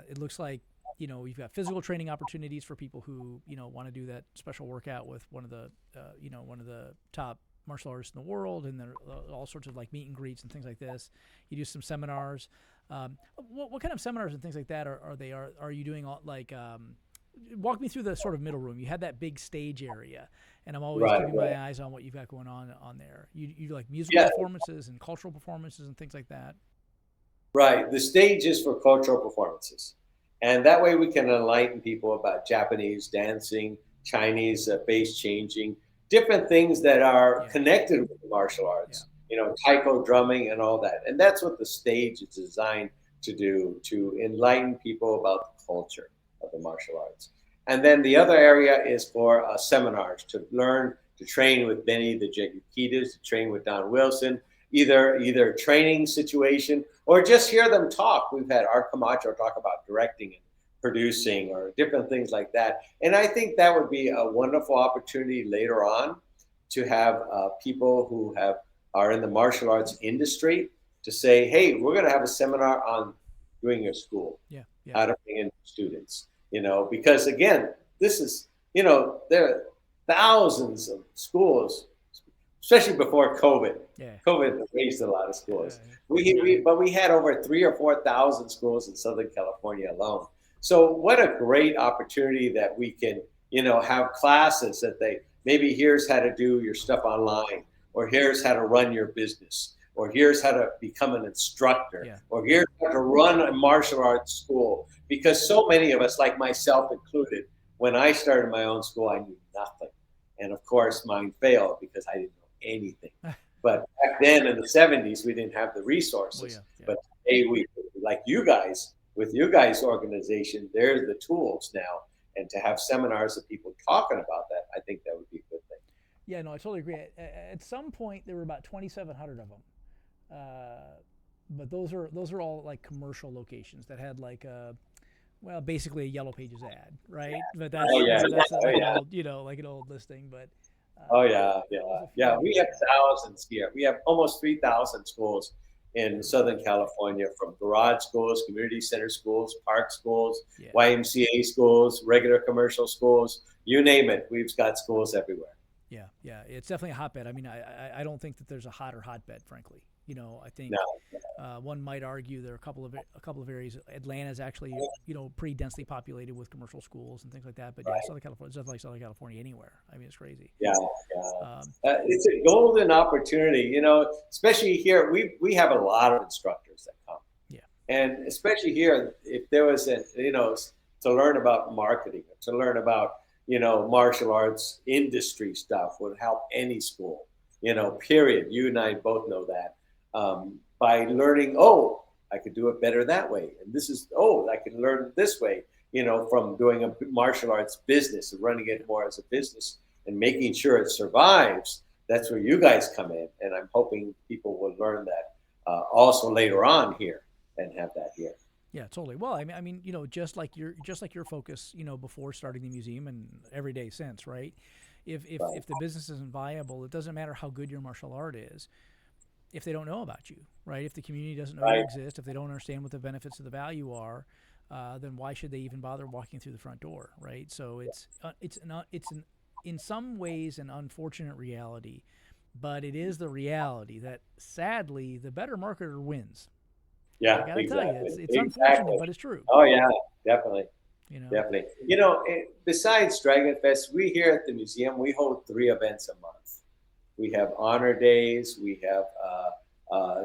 it looks like, you've got physical training opportunities for people who, want to do that special workout with one of the top martial artists in the world, and there are all sorts of like meet and greets and things like this. You do some seminars. What kind of seminars and things like that are you doing? Walk me through the sort of middle room. You had that big stage area, and I'm always keeping my eyes on what you've got going on there. You do like musical performances and cultural performances and things like that. Right. The stage is for cultural performances. And that way we can enlighten people about Japanese dancing, Chinese face changing, different things that are connected with the martial arts, taiko drumming and all that. And that's what the stage is designed to do, to enlighten people about the culture of the martial arts. And then the other area is for seminars, to learn, to train with Benny the Jet Yakitas, to train with Don Wilson, either training situation or just hear them talk. We've had Art Camacho talk about directing and producing or different things like that. And I think that would be a wonderful opportunity later on to have people who are in the martial arts industry to say, hey, we're going to have a seminar on doing your school, how to bring in students, because again, this is, there are thousands of schools, especially before COVID. COVID raised a lot of schools. But we had over 3,000 or 4,000 schools in Southern California alone. So what a great opportunity that we can, have classes that maybe here's how to do your stuff online, or here's how to run your business, or here's how to become an instructor, or here's how to run a martial arts school. Because so many of us, like myself included, when I started my own school, I knew nothing. And of course, mine failed because I didn't know anything. But back then in the 70s, we didn't have the resources. But today, like you guys, with you guys' organization, there's the tools now. And to have seminars of people talking about that, I think that would be a good thing. Yeah, no, I totally agree. At some point, there were about 2,700 of them. But those are all like commercial locations that had like basically a Yellow Pages ad, right? But that's old, like an old listing. But we have thousands here. We have almost 3,000 schools in Southern California, from garage schools, community center schools, park schools, YMCA schools, regular commercial schools, you name it. We've got schools everywhere. Yeah, it's definitely a hotbed. I mean, I don't think that there's a hotter hotbed, frankly. I think one might argue there are a couple of areas. Atlanta's actually, pretty densely populated with commercial schools and things like that. But Southern California, it's definitely like Southern California anywhere. I mean, it's crazy. It's a golden opportunity, especially here. We have a lot of instructors that come. And especially here, if there was to learn about marketing, to learn about, martial arts industry stuff would help any school, period. You and I both know that. By learning, I could do it better that way. And this is, I can learn this way, from doing a martial arts business and running it more as a business and making sure it survives. That's where you guys come in. And I'm hoping people will learn that also later on here and have that here. Yeah, totally. Well, I mean, just like your focus, before starting the museum and every day since, right? If the business isn't viable, it doesn't matter how good your martial art is. If they don't know about you, right? If the community doesn't know you exist, if they don't understand what the benefits of the value are, then why should they even bother walking through the front door, right? So it's in some ways an unfortunate reality, but it is the reality that sadly the better marketer wins. Yeah, I gotta exactly. tell you, it's unfortunate, but it's true. Oh yeah, definitely. You know. Definitely. Besides Dragon Fest, we here at the museum, we hold 3 events a month. We have honor days. We have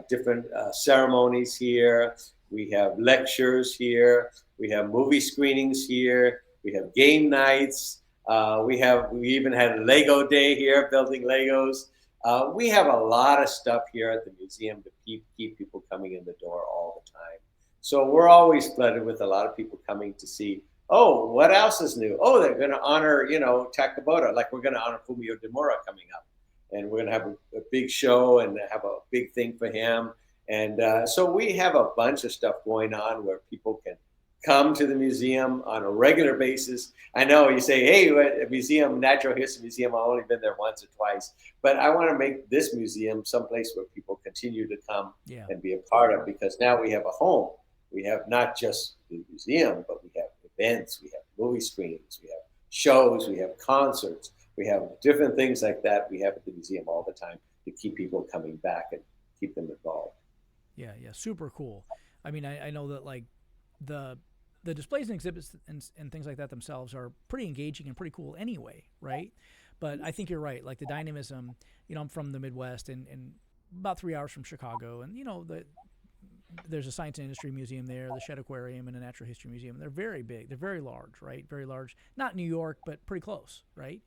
different ceremonies here. We have lectures here. We have movie screenings here. We have game nights. We even had a Lego day here, building Legos. We have a lot of stuff here at the museum to keep people coming in the door all the time. So we're always flooded with a lot of people coming to see, oh, what else is new? Oh, they're going to honor, Takaboda, like we're going to honor Fumio Demura coming up. And we're going to have a big show and have a big thing for him. And so we have a bunch of stuff going on where people can come to the museum on a regular basis. I know you say, hey, a museum, Natural History Museum, I've only been there once or twice. But I want to make this museum someplace where people continue to come and be a part of, because now we have a home. We have not just the museum, but we have events, we have movie screenings, we have shows, we have concerts, we have different things like that we have at the museum all the time to keep people coming back and keep them involved. Yeah, super cool. I mean, I know that like the displays and exhibits and things like that themselves are pretty engaging and pretty cool anyway, right? But I think you're right. Like the dynamism, I'm from the Midwest and about 3 hours from Chicago, and there's a Science and Industry Museum there, the Shedd Aquarium, and a Natural History Museum. They're very big. They're very large, right? Very large. Not New York, but pretty close, right?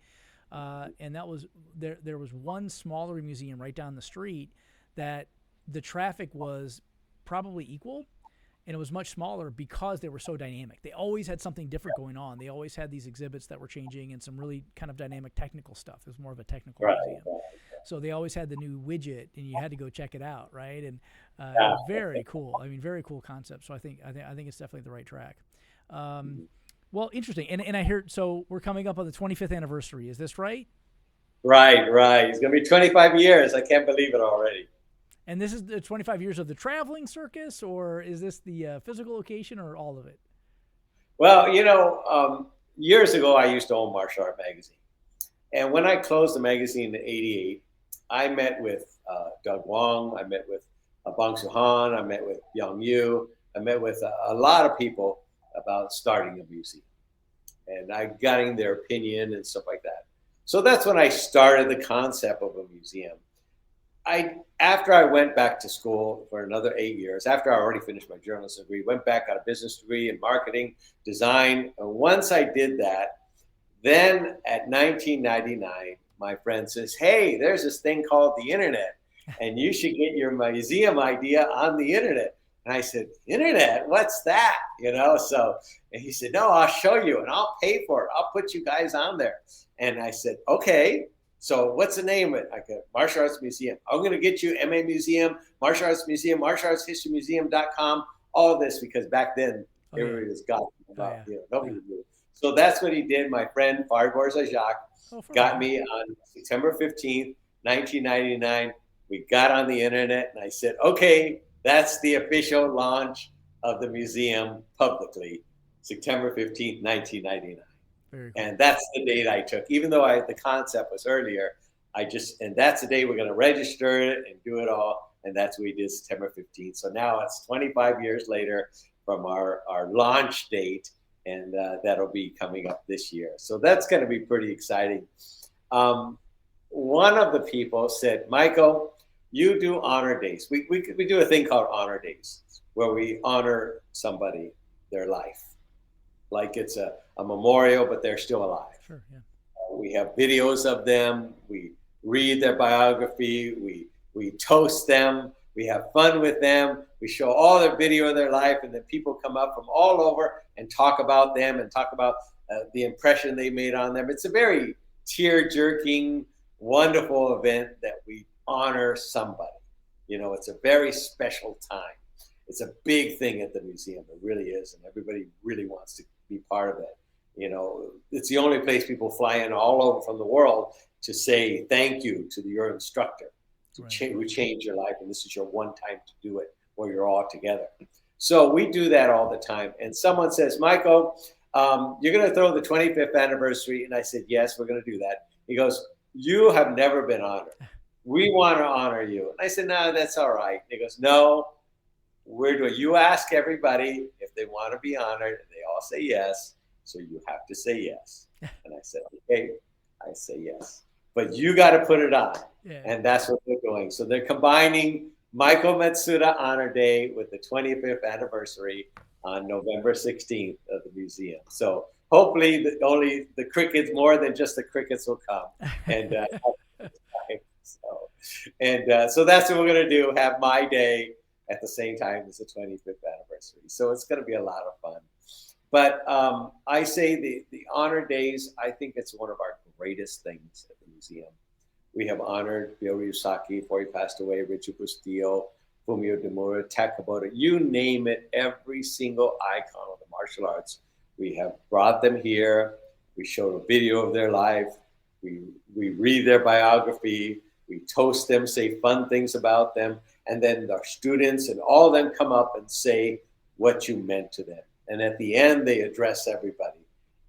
And that was there was one smaller museum right down the street that the traffic was probably equal, and it was much smaller because they were so dynamic. They always had something different going on. They always had these exhibits that were changing and some really kind of dynamic technical stuff. It was more of a technical museum. So they always had the new widget, and you had to go check it out, right? And very cool. I mean, very cool concept. So I think it's definitely the right track. Well, interesting. And I heard, so we're coming up on the 25th anniversary. Is this right? Right. It's going to be 25 years. I can't believe it already. And this is the 25 years of the traveling circus, or is this the physical location, or all of it? Well, years ago, I used to own Martial Art Magazine. And when I closed the magazine in '88, I met with Doug Wong. I met with Bang Soo-han. I met with Young Yu. I met with a lot of people about starting a museum. And I got in their opinion and stuff like that. So that's when I started the concept of a museum. After I went back to school for another 8 years, after I already finished my journalism degree, went back, got a business degree in marketing, design. And once I did that, then at 1999, my friend says, hey, there's this thing called the internet, and you should get your museum idea on the internet. And I said, internet, what's that? So, and he said, no, I'll show you and I'll pay for it. I'll put you guys on there. And I said, okay. So what's the name of it? I go, Martial Arts Museum. I'm going to get you MA Museum, Martial Arts Museum, martialartshistorymuseum.com, all of this, because back then everybody was got about, nobody knew. So that's what he did. My friend Fargor Zajak got me on September 15th, 1999. We got on the internet and I said, okay, that's the official launch of the museum publicly, September 15th, 1999. Cool. And that's the date I took, even though the concept was earlier. And that's the day we're going to register it and do it all. And that's what we did, September 15th. So now it's 25 years later from our launch date, and that'll be coming up this year. So that's going to be pretty exciting. One of the people said, Michael, you do honor days. We do a thing called honor days where we honor somebody, their life. Like it's a memorial, but they're still alive. Sure, yeah. We have videos of them. We read their biography. We toast them. We have fun with them. We show all their video of their life, and then people come up from all over and talk about them and talk about the impression they made on them. It's a very tear-jerking, wonderful event that we honor somebody. It's a very special time. It's a big thing at the museum. It really is, and everybody really wants to be part of it. It's the only place people fly in all over from the world to say thank you to your instructor who changed your life, and this is your one time to do it where you're all together. So we do that all the time. And someone says, Michael, you're going to throw the 25th anniversary. And I said, yes, we're going to do that. He goes, you have never been honored. We want to honor you. And I said, no, that's all right. He goes, no, you ask everybody if they want to be honored, and they all say yes. so you have to say yes. And I said, okay, I say yes. But you got to put it on. Yeah. And that's what they're doing. So they're combining Michael Matsuda Honor Day with the 25th anniversary on November 16th of the museum. So hopefully only the crickets, more than just the crickets, will come. And so that's what we're going to do, have my day at the same time as the 25th anniversary. So it's going to be a lot of fun. But I say the honor days, I think it's one of our greatest things at the museum. We have honored Bill Ryusaki before he passed away, Richard Bustillo, Fumio Demura, Takamoto, you name it, every single icon of the martial arts. We have brought them here. We show a video of their life. We read their biography. We toast them, say fun things about them. And then our students and all of them come up and say what you meant to them. And at the end, they address everybody.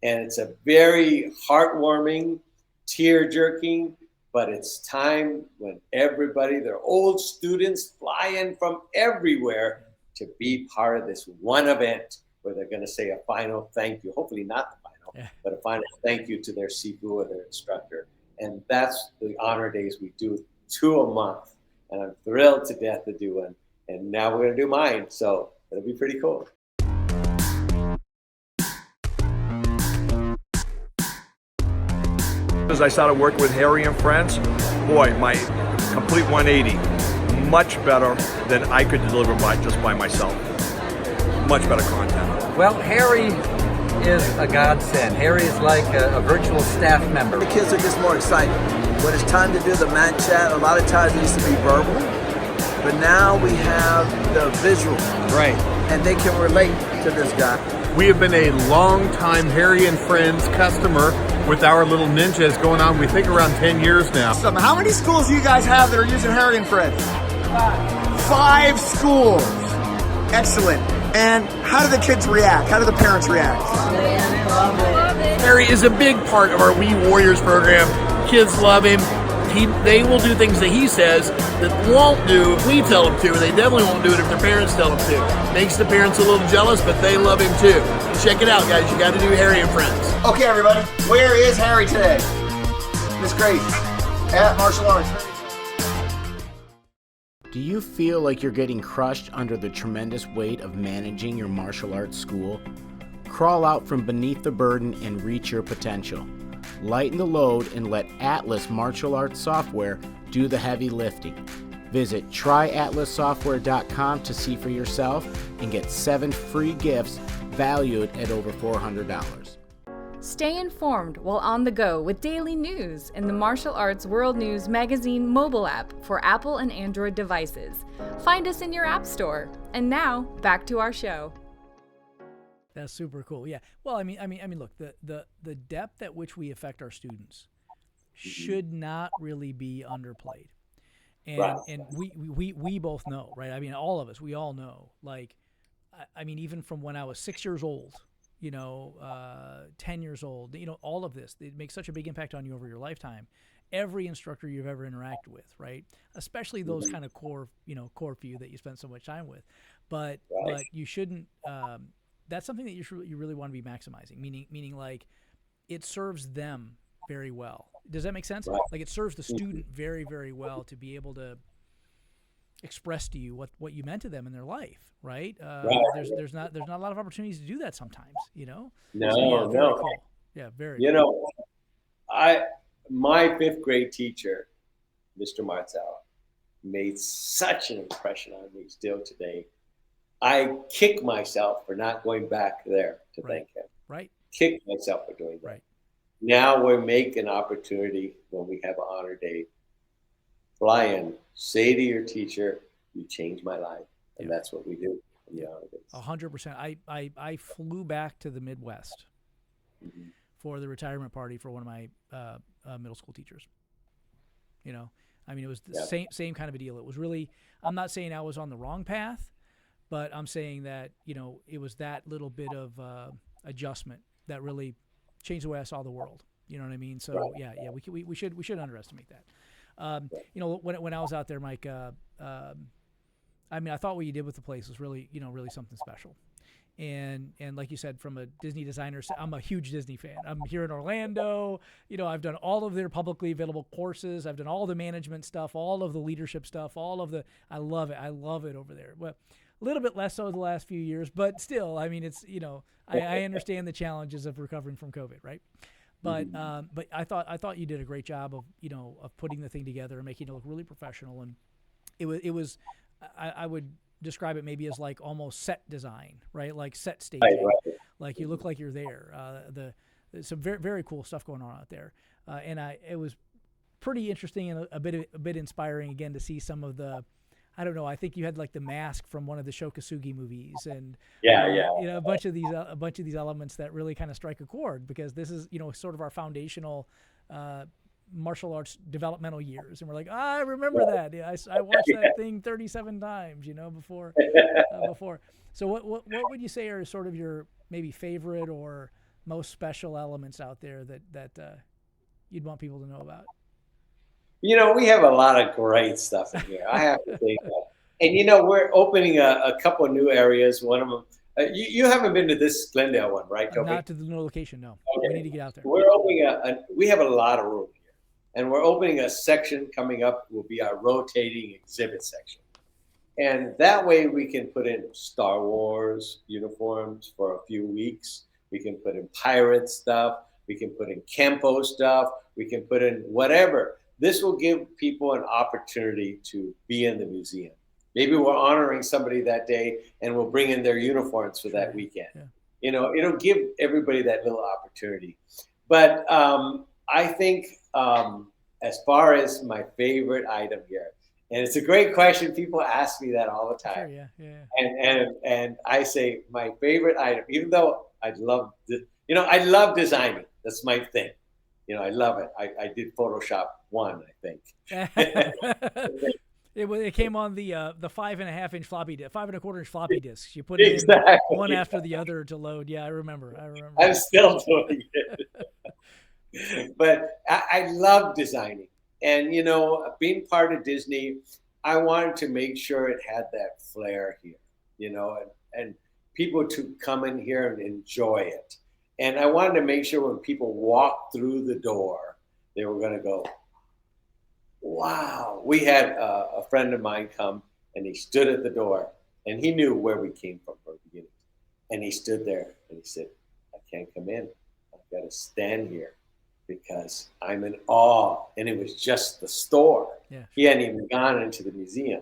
And it's a very heartwarming, tear-jerking, but it's time when everybody, their old students, fly in from everywhere to be part of this one event where they're going to say a final thank you. Hopefully not the final, but a final thank you to their sifu or their instructor. And that's the honor days. We do 2 a month. And I'm thrilled to death to do one. And now we're going to do mine. So it'll be pretty cool. As I started working with Harry and Friends, boy, my complete 180, much better than I could deliver just by myself. Much better content. Well, Harry is a godsend. Harry is like a virtual staff member. The kids are just more excited. When it's time to do the mat chat, a lot of times it used to be verbal, but now we have the visual. Right. And they can relate to this guy. We have been a long-time Harry and Friends customer with our little ninjas going on, we think, around 10 years now. How many schools do you guys have that are using Harry and Friends? 5 schools. Excellent. And how do the kids react? How do the parents react? Harry is a big part of our We Warriors program. Kids love him. They will do things that he says that won't do if we tell them to, and they definitely won't do it if their parents tell them to. Makes the parents a little jealous, but they love him too. Check it out, guys. You got to do Harry and Friends. Okay, everybody. Where is Harry today? Miss Grace at Martial Arts. Do you feel like you're getting crushed under the tremendous weight of managing your martial arts school? Crawl out from beneath the burden and reach your potential. Lighten the load and let Atlas Martial Arts Software do the heavy lifting. Visit tryatlassoftware.com to see for yourself and get 7 free gifts valued at over $400. Stay informed while on the go with daily news in the Martial Arts World News Magazine mobile app for Apple and Android devices. Find us in your app store. And now, back to our show. That's super cool. Yeah. Well, I mean, look, the depth at which we affect our students should not really be underplayed. And we both know, right? I mean, all of us, we all know. Like, I mean, even from when I was 6 years old, 10 years old, all of this, it makes such a big impact on you over your lifetime. Every instructor you've ever interacted with, right? Especially those kind of core few that you spend so much time with. But you shouldn't. That's something that you really want to be maximizing. Meaning like, it serves them very well. Does that make sense? Right. Like, it serves the student very, very well to be able to express to you what you meant to them in their life, right? There's not a lot of opportunities to do that sometimes, No, so, very cool. Yeah, very. Cool. My 5th grade teacher, Mr. Martel, made such an impression on me still today. I kick myself for not going back there to thank him. Right. Kick myself for doing that. Right. Now we make an opportunity when we have an honor day. Fly in, say to your teacher, "You changed my life," and that's what we do in the honor days. 100%. I flew back to the Midwest for the retirement party for one of my middle school teachers. It was the same kind of a deal. It was really. I'm not saying I was on the wrong path, but I'm saying that it was that little bit of adjustment that really changed the way I saw the world. You know what I mean? So we should underestimate that. When I was out there, Mike, I mean, I thought what you did with the place was really, really something special. And like you said, from a Disney designer, I'm a huge Disney fan. I'm here in Orlando. I've done all of their publicly available courses. I've done all the management stuff, all of the leadership stuff, I love it. I love it over there. But a little bit less so the last few years, but still, I mean, it's, I understand the challenges of recovering from COVID, right? But I thought you did a great job of, of putting the thing together and making it look really professional. And it was, I would describe it maybe as like almost set design, right? Like set staging, right. Like you look like you're there. Some very, very cool stuff going on out there. And it was pretty interesting and a bit inspiring again to see some of the, I don't know, I think you had like the mask from one of the Shokasugi movies and a bunch of these elements that really kind of strike a chord, because this is, sort of our foundational martial arts developmental years, and we're like, I remember that. Yeah, I watched that thing 37 times, before. So what would you say are sort of your maybe favorite or most special elements out there that you'd want people to know about? We have a lot of great stuff in here. I have to say that. And we're opening a couple of new areas. One of them, you haven't been to this Glendale one, right, Toby? Not to the new location, no. Okay. We need to get out there. We're opening we have a lot of room here, and we're opening a section coming up. Will be our rotating exhibit section, and that way we can put in Star Wars uniforms for a few weeks. We can put in pirate stuff. We can put in Kempo stuff. We can put in whatever. This will give people an opportunity to be in the museum. Maybe we're honoring somebody that day and we'll bring in their uniforms for that weekend. Yeah. It'll give everybody that little opportunity. But I think as far as my favorite item here, and it's a great question. People ask me that all the time. Sure, yeah. And I say my favorite item, even though I love designing. That's my thing. I love it. I did Photoshop 1, I think. It came on the 5.5-inch floppy disk, 5.25-inch floppy disks. You put it exactly. in one after the other to load. Yeah, I remember. I'm still doing it. But I love designing. And, being part of Disney, I wanted to make sure it had that flair here, and people to come in here and enjoy it. And I wanted to make sure when people walked through the door, they were going to go, wow. We had a friend of mine come, and he stood at the door, and he knew where we came from the beginning. And he stood there, and he said, I can't come in. I've got to stand here because I'm in awe. And it was just the store. Yeah. He hadn't even gone into the museum.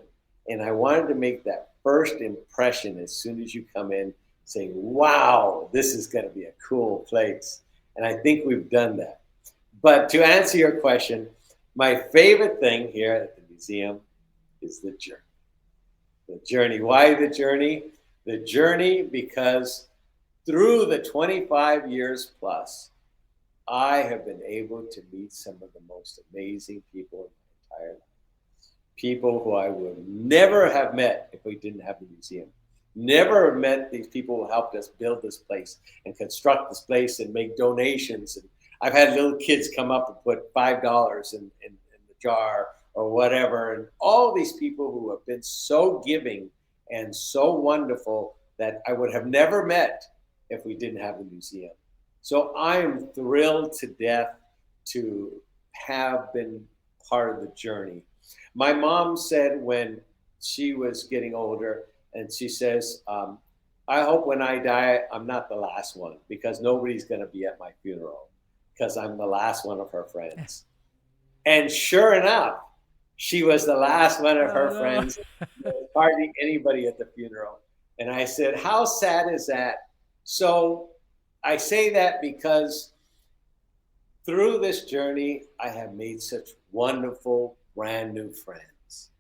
And I wanted to make that first impression as soon as you come in, saying, wow, this is going to be a cool place. And I think we've done that. But to answer your question, my favorite thing here at the museum is the journey. The journey. Why the journey? The journey because through the 25 years plus, I have been able to meet some of the most amazing people in my entire life. People who I would never have met if we didn't have the museum. Never met these people who helped us build this place and construct this place and make donations. And I've had little kids come up and put $5 in the jar or whatever. And all these people who have been so giving and so wonderful that I would have never met if we didn't have the museum. So I am thrilled to death to have been part of the journey. My mom said when she was getting older, and she says, I hope when I die, I'm not the last one, because nobody's going to be at my funeral because I'm the last one of her friends. And sure enough, she was the last one of her friends. There was hardly anybody at the funeral. And I said, how sad is that? So I say that because through this journey, I have made such wonderful, brand new friends.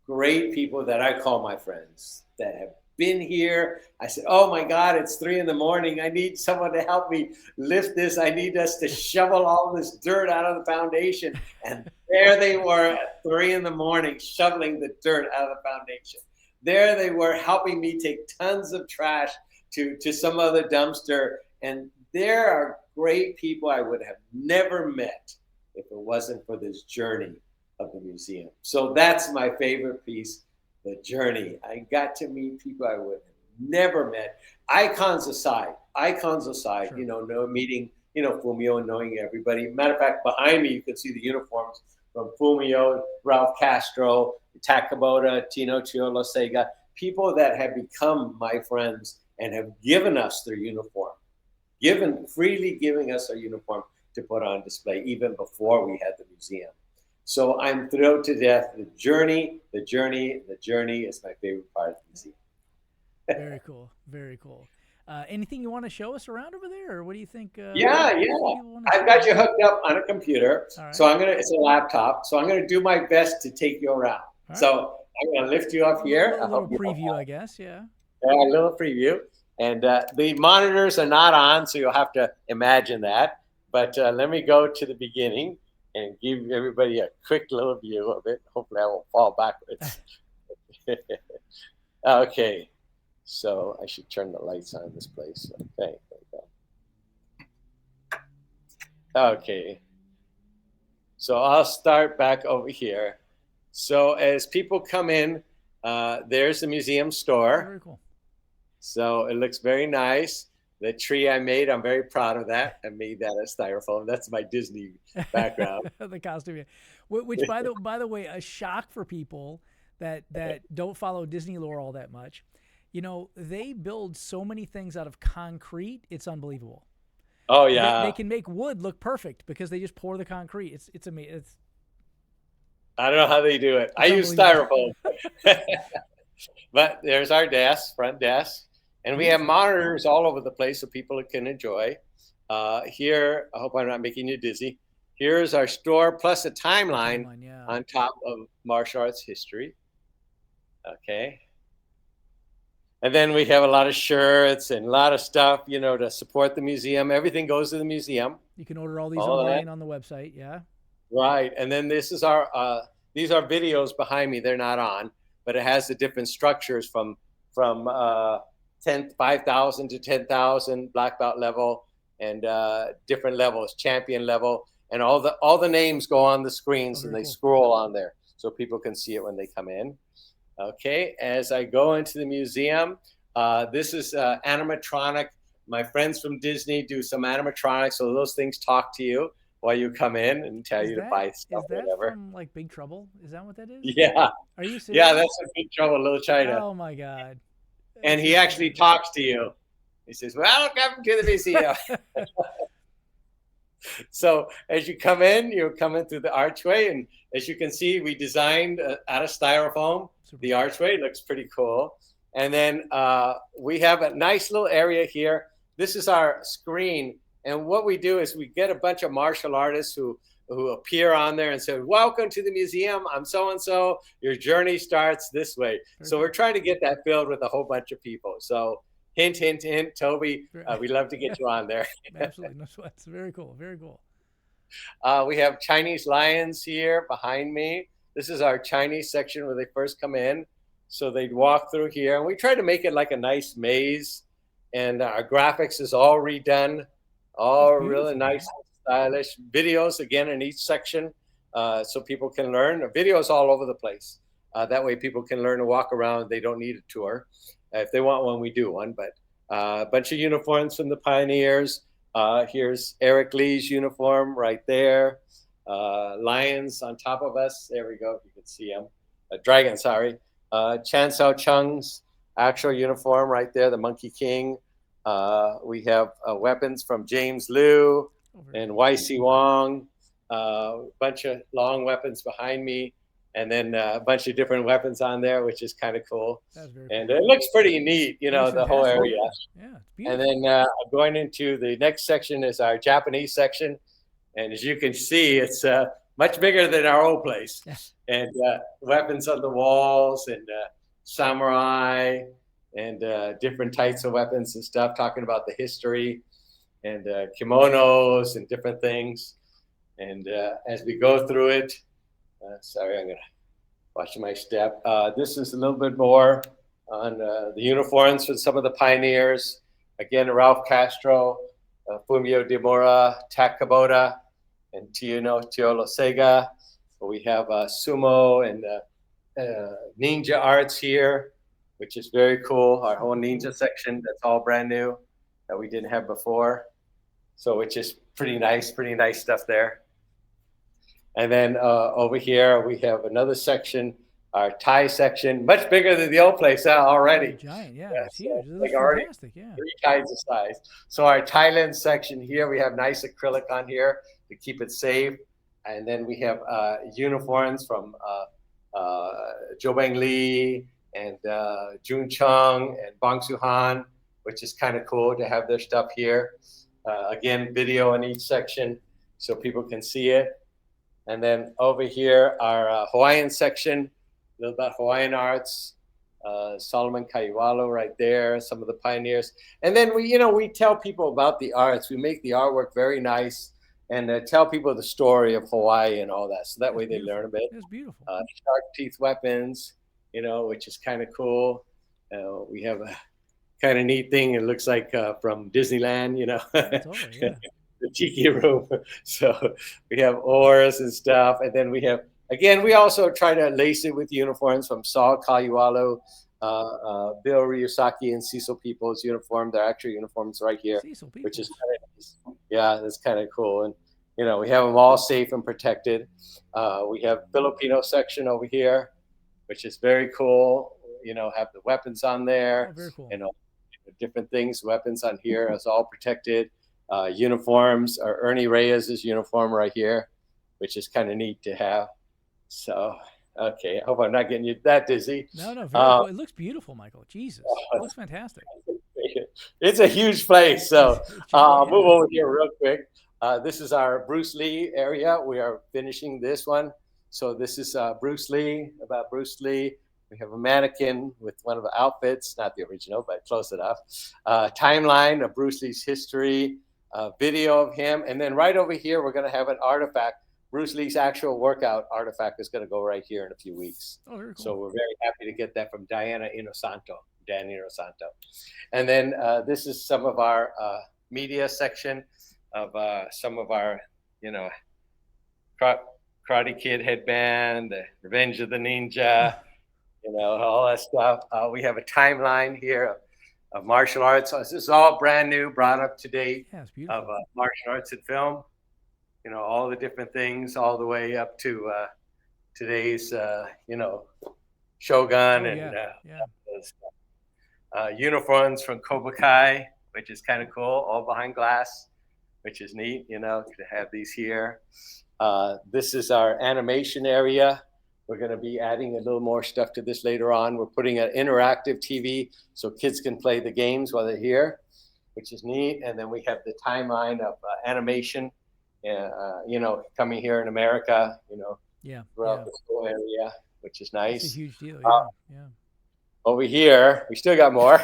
Great people that I call my friends that have been here. I said, oh my God, it's 3 a.m. I need someone to help me lift this. I need us to shovel all this dirt out of the foundation. And there they were at 3 a.m. shoveling the dirt out of the foundation. There they were helping me take tons of trash to some other dumpster. And there are great people I would have never met if it wasn't for this journey of the museum. So that's my favorite piece. the journey. I got to meet people I would have never met. Icons aside, Sure. no meeting, Fumio and knowing everybody. Matter of fact, behind me, you can see the uniforms from Fumio, Ralph Castro, Takaboda, Tino Chiolo Sega, people that have become my friends and have given us their uniform, freely giving us our uniform to put on display even before we had the museum. So I'm thrilled to death. The journey is my favorite part of the museum. Very cool. Very cool. Anything you want to show us around over there, or what do you think? Yeah. I've got you hooked up on a computer. All right. So it's a laptop. So I'm going to do my best to take you around. Right. So I'm going to lift you up here. A little preview, I guess. Yeah. A little preview. And the monitors are not on, so you'll have to imagine that. But let me go to the beginning and give everybody a quick little view of it. Hopefully I won't fall backwards. Okay. So I should turn the lights on this place. Okay, there we go. Okay. So I'll start back over here. So as people come in, there's the museum store. Very cool. So it looks very nice. The tree I made, I'm very proud of that. I made that as styrofoam. That's my Disney background. The costume, which by the way, a shock for people that don't follow Disney lore all that much. They build so many things out of concrete. It's unbelievable. Oh yeah. They can make wood look perfect because they just pour the concrete. It's amazing. I don't know how they do it. I use styrofoam. But there's our front desk. And we have monitors all over the place so people can enjoy. Here, I hope I'm not making you dizzy. Here's our store plus a timeline on top of martial arts history. Okay. And then we have a lot of shirts and a lot of stuff, to support the museum. Everything goes to the museum. You can order all these online on the website, yeah. Right. And then this is these are videos behind me. They're not on, but it has the different structures from 5,000 to 10,000 black belt level and different levels, champion level, and all the names go on the screens and they scroll on there so people can see it when they come in. Okay, as I go into the museum, this is animatronic. My friends from Disney do some animatronics, so those things talk to you while you come in and tell you to buy stuff, is that whatever. From like Big Trouble? Is that what that is? Yeah. Are you serious? Yeah, that's a Big Trouble, Little China. Oh my God. And he actually talks to you. He says, "Welcome to the museum." So as you come in, you're coming through the archway, and as you can see, we designed out of styrofoam. The archway looks pretty cool. And then we have a nice little area here. This is our screen. And what we do is we get a bunch of martial artists who appear on there and say, "Welcome to the museum. I'm so-and-so. Your journey starts this way." So we're trying to get that filled with a whole bunch of people. So hint, hint, hint, Toby, we'd love to get you on there. Absolutely. No sweats. Very cool. Very cool. We have Chinese lions here behind me. This is our Chinese section where they first come in. So they'd walk through here. And we try to make it like a nice maze. And our graphics is all redone. All really nice, stylish videos, again, in each section. So people can learn. Videos all over the place. That way people can learn to walk around. They don't need a tour. If they want one, we do one. But a bunch of uniforms from the pioneers. Here's Eric Lee's uniform right there. Lions on top of us. There we go. If you can see him. Dragon, sorry. Chan Sao Chung's actual uniform right there. The Monkey King. We have weapons from James Liu and YC Wong. A bunch of long weapons behind me. And then a bunch of different weapons on there, which is kind of cool. And it looks pretty neat, the whole area. Yeah, it's beautiful. And then going into the next section is our Japanese section. And as you can see, it's much bigger than our old place. And weapons on the walls and samurai and different types of weapons and stuff, talking about the history and kimonos and different things. And as we go through it, sorry, I'm going to watch my step. This is a little bit more on the uniforms for some of the pioneers. Again, Ralph Castro, Fumio Demura, Takaboda, and Chiolo Sega. We have sumo and ninja arts here, which is very cool. Our whole ninja section, that's all brand new that we didn't have before. So which is pretty nice stuff there. And then over here, we have another section, our Thai section, much bigger than the old place already. Giant, yeah, it's huge. It like looks already fantastic, yeah. 3 times the size. So our Thailand section here, we have nice acrylic on here to keep it safe. And then we have uniforms from Jo Bang Lee and Jun Chung and Bang Soo Han, which is kind of cool to have their stuff here. Again, video in each section so people can see it. And then over here, our Hawaiian section, a little about Hawaiian arts. Solomon Kaiwalo right there, some of the pioneers. And then we tell people about the arts. We make the artwork very nice and tell people the story of Hawaii and all that. So that way they learn a bit. It's beautiful. Shark teeth weapons, which is kind of cool. We have a kind of neat thing. It looks like from Disneyland, Totally, yeah. the tiki room. So we have oars and stuff. And then we have, again, we also try to lace it with uniforms from Saul Kaiwalo, Bill Ryusaki, and Cecil People's uniform. They're actual uniforms right here, which is kind of nice. Yeah, that's kind of cool. And, we have them all safe and protected. We have Filipino section over here, which is very cool. Have the weapons on there. Oh, very cool. Different things, weapons on here is all protected. Uniforms, or Ernie Reyes' uniform right here, which is kind of neat to have. So, okay, I hope I'm not getting you that dizzy. No, very cool. It looks beautiful, Michael. Jesus, it looks fantastic. It's a huge place. So I'll move over here real quick. This is our Bruce Lee area. We are finishing this one. So this is Bruce Lee, about Bruce Lee. We have a mannequin with one of the outfits, not the original, but close enough. Timeline of Bruce Lee's history, video of him. And then right over here, we're going to have an artifact. Bruce Lee's actual workout artifact is going to go right here in a few weeks. Oh, very cool. So we're very happy to get that from Dan Inosanto. And then this is some of our media section of some of our, Karate Kid headband, the Revenge of the Ninja, all that stuff. We have a timeline here of martial arts. So this is all brand new, brought up to date of martial arts and film. All the different things, all the way up to today's, Shogun uniforms from Cobra Kai, which is kind of cool, all behind glass, which is neat, to have these here. This is our animation area. We're going to be adding a little more stuff to this later on. We're putting an interactive TV so kids can play the games while they're here, which is neat. And then we have the timeline of animation, coming here in America, throughout the school area, which is nice. It's a huge deal, yeah. Over here, we still got more.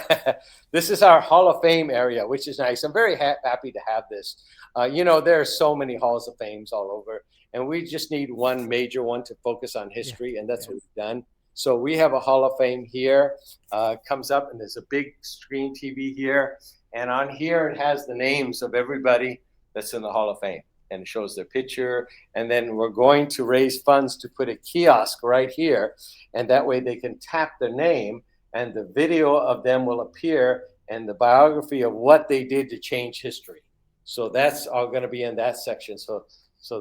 This is our Hall of Fame area, which is nice. I'm very happy to have this. There are so many Halls of Fames all over, and we just need one major one to focus on history, and that's what we've done. So we have a Hall of Fame here. Comes up, and there's a big screen TV here. And on here, it has the names of everybody that's in the Hall of Fame. And it shows their picture. And then we're going to raise funds to put a kiosk right here. And that way they can tap their name and the video of them will appear and the biography of what they did to change history. So that's all going to be in that section. So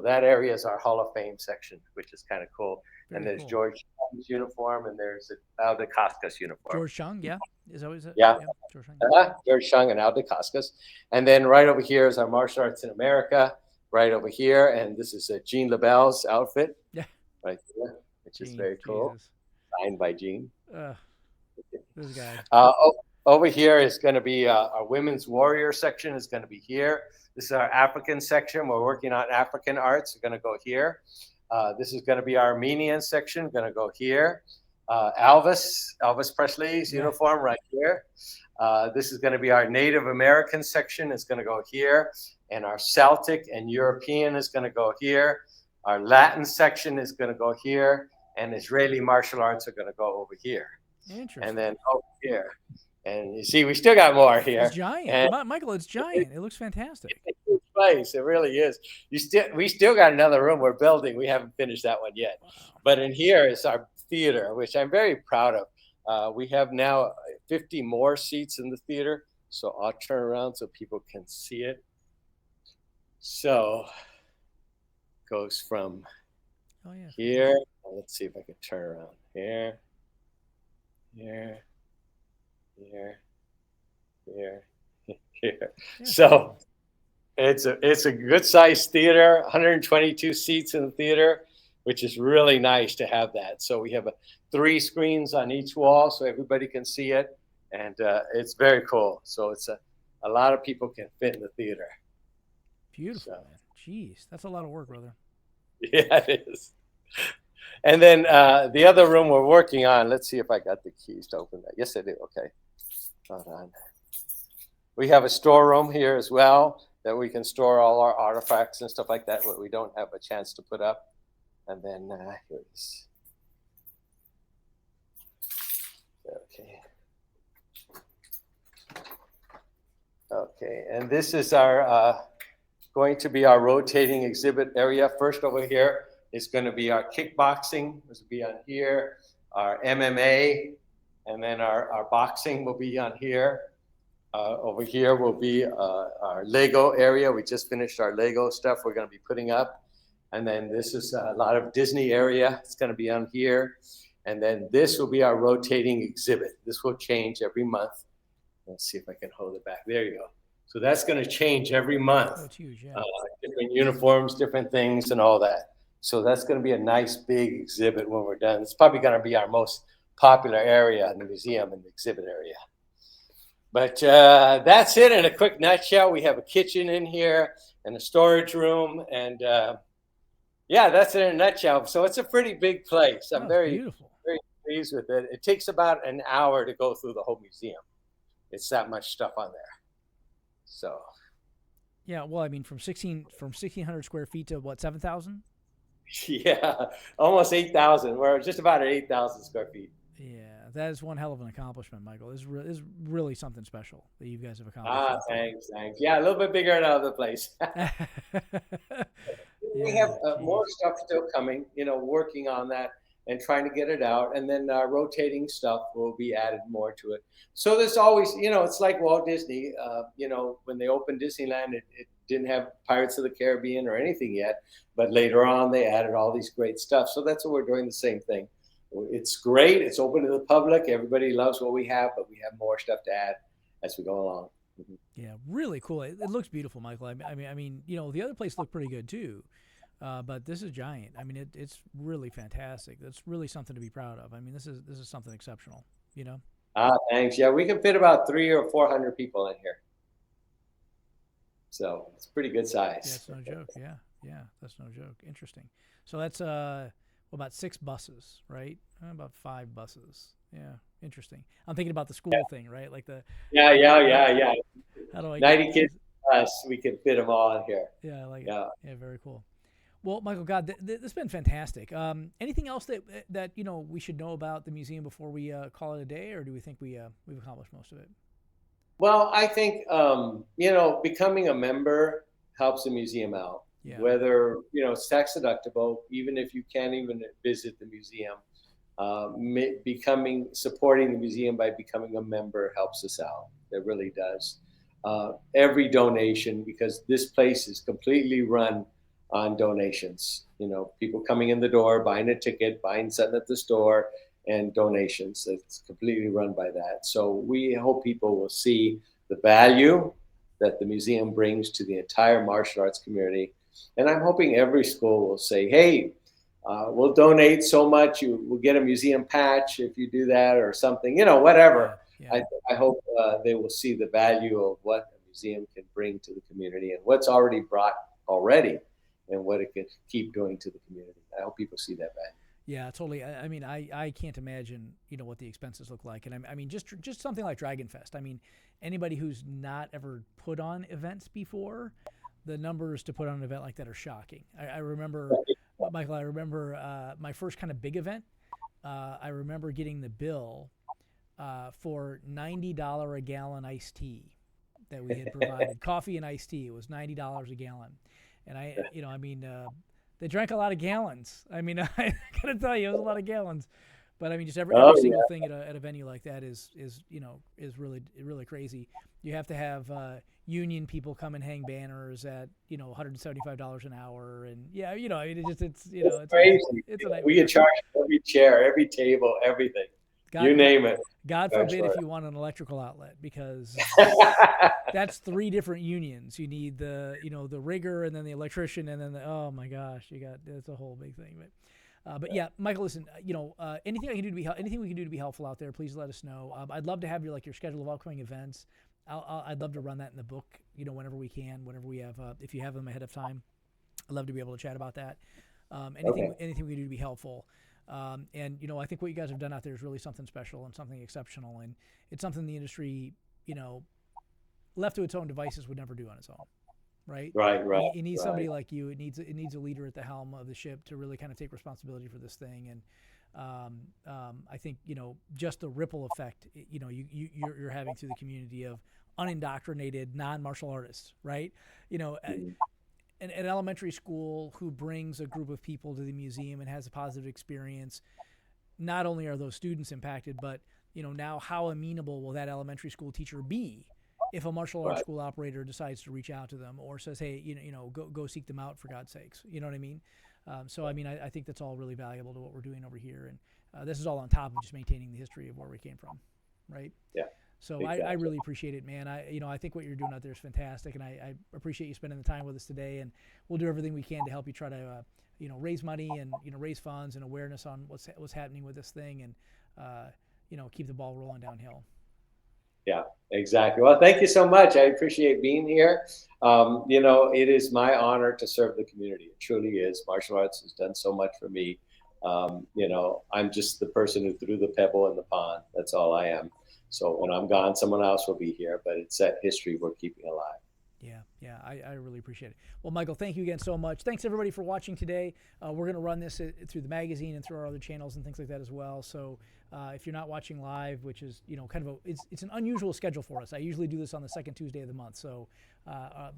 that area is our Hall of Fame section, which is kind of cool. And there's George Chang's uniform and there's Aldo Casca's uniform. George Chang, yeah. Is always it? Yeah. George Chang. George Chang and Aldo Casca's. And then right over here is our martial arts in America. Right over here, and this is Gene LaBelle's outfit. Yeah, right there, which is very cool. Signed by Gene. This guy. Over here is going to be our women's warrior section. Is going to be here. This is our African section. We're working on African arts. We're going to go here. This is going to be our Armenian section. Going to go here. Elvis Presley's uniform right here. This is going to be our Native American section. It's going to go here. And our Celtic and European is going to go here. Our Latin section is going to go here. And Israeli martial arts are going to go over here. Interesting. And then over here. And you see, we still got more here. It's giant. Michael, it's giant. It looks fantastic. It's a huge place. It really is. We still got another room we're building. We haven't finished that one yet. Wow. But in here is our theater, which I'm very proud of. We have now 50 more seats in the theater, so I'll turn around so people can see it. So goes from here. Let's see if I can turn around here, here, here, here, here. So it's a good sized theater, 122 seats in the theater, which is really nice to have that. So we have 3 screens on each wall so everybody can see it, and it's very cool. So it's a lot of people can fit in the theater. Beautiful, man. Jeez, that's a lot of work, brother. Yeah, it is. And then the other room we're working on, let's see if I got the keys to open that. Yes, I do. Okay. Hold on. We have a storeroom here as well that we can store all our artifacts and stuff like that, but we don't have a chance to put up. And then here it is. Okay. Okay, and this is our going to be our rotating exhibit area. First over here is going to be our kickboxing. This will be on here. Our MMA, and then our boxing will be on here. Over here will be our Lego area. We just finished our Lego stuff we're going to be putting up. And then this is a lot of Disney area. It's going to be on here. And then this will be our rotating exhibit. This will change every month. Let's see if I can hold it back. There you go. So that's going to change every month. Oh, it's huge, yeah. Different uniforms, different things, and all that. So that's going to be a nice big exhibit when we're done. It's probably going to be our most popular area in the museum, in the exhibit area. But that's it in a quick nutshell. We have a kitchen in here and a storage room, and yeah, that's it in a nutshell. So it's a pretty big place. I'm very pleased with it. It takes about an hour to go through the whole museum. It's that much stuff on there. So. Yeah, well, I mean, from 1,600 square feet to what, 7,000? Yeah, almost 8,000. We're just about at 8,000 square feet. Yeah, that is one hell of an accomplishment, Michael. This is really something special that you guys have accomplished. Thanks. Yeah, a little bit bigger in another place. We have more stuff still coming, working on that and trying to get it out. And then rotating stuff will be added more to it. So there's always, it's like Walt Disney, when they opened Disneyland, it didn't have Pirates of the Caribbean or anything yet. But later on, they added all these great stuff. So that's what we're doing, the same thing. It's great. It's open to the public. Everybody loves what we have, but we have more stuff to add as we go along. Mm-hmm. Yeah, really cool. It looks beautiful, Michael. I mean, the other place looked pretty good too, but this is giant. I mean, it's really fantastic. That's really something to be proud of. I mean, this is something exceptional. Thanks. Yeah, we can fit about 300 or 400 people in here, so it's pretty good size. Yeah, that's no joke. Yeah, that's no joke. Interesting. So that's about 6 buses, right? About 5 buses. Yeah, interesting. I'm thinking about the school thing, right? Like the yeah. How do I 90 kids plus, we can fit them all in here. Yeah, I like it. Yeah, very cool. Well, Michael, God, this has been fantastic. Anything else that we should know about the museum before we call it a day, or do we think we've accomplished most of it? Well, I think becoming a member helps the museum out. Yeah. Whether it's tax deductible, even if you can't even visit the museum, supporting the museum by becoming a member helps us out. It really does. Every donation, because this place is completely run on donations. People coming in the door, buying a ticket, buying something at the store, and donations. It's completely run by that. So we hope people will see the value that the museum brings to the entire martial arts community. And I'm hoping every school will say, hey, we'll donate so much, we'll get a museum patch if you do that, or something, whatever. Yeah. I hope they will see the value of what a museum can bring to the community and what's already brought already and what it can keep doing to the community. I hope people see that value. Yeah, totally. I mean, I can't imagine, what the expenses look like. And I mean, just something like Dragon Fest. I mean, anybody who's not ever put on events before, the numbers to put on an event like that are shocking. I remember, Michael, my first kind of big event. I remember getting the bill for $90 a gallon iced tea that we had provided. Coffee and iced tea. It was $90 a gallon. And they drank a lot of gallons. I mean, I gotta tell you, it was a lot of gallons. But I mean, just every single thing at a venue like that is really crazy. You have to have union people come and hang banners at $175 an hour, and it's crazy. It's a nightmare. We get charged for every chair, every table, everything. You name it. God forbid if you want an electrical outlet, because that's 3 different unions. You need the rigger, and then the electrician, and then oh my gosh, it's a whole big thing. But yeah, Michael, listen, anything I can do anything we can do to be helpful out there, please let us know. I'd love to have your schedule of upcoming events. I'd love to run that in the book, whenever we can, whenever we have, if you have them ahead of time. I'd love to be able to chat about that. Anything we can do to be helpful. And I think what you guys have done out there is really something special and something exceptional, and it's something the industry, left to its own devices would never do on its own. Right. It needs somebody like you. It needs a leader at the helm of the ship to really kind of take responsibility for this thing. And I think just the ripple effect you're having through the community of unindoctrinated non-martial artists, right? An elementary school who brings a group of people to the museum and has a positive experience. Not only are those students impacted, but now how amenable will that elementary school teacher be if a martial arts school operator decides to reach out to them or says, hey, go seek them out, for God's sakes. You know what I mean? So, I mean, I think that's all really valuable to what we're doing over here. And this is all on top of just maintaining the history of where we came from. Right. Yeah. So exactly. I really appreciate it, man. I think what you're doing out there is fantastic. And I appreciate you spending the time with us today, and we'll do everything we can to help you try to, raise money and, raise funds and awareness on what's happening with this thing, and, keep the ball rolling downhill. Yeah, exactly. Well, thank you so much. I appreciate being here. It is my honor to serve the community. It truly is. Martial arts has done so much for me. I'm just the person who threw the pebble in the pond. That's all I am. So when I'm gone, someone else will be here, but it's that history we're keeping alive. Yeah, I really appreciate it. Well, Michael, thank you again so much. Thanks everybody for watching today. We're going to run this through the magazine and through our other channels and things like that as well. So if you're not watching live, which is kind of it's an unusual schedule for us. I usually do this on the second Tuesday of the month. So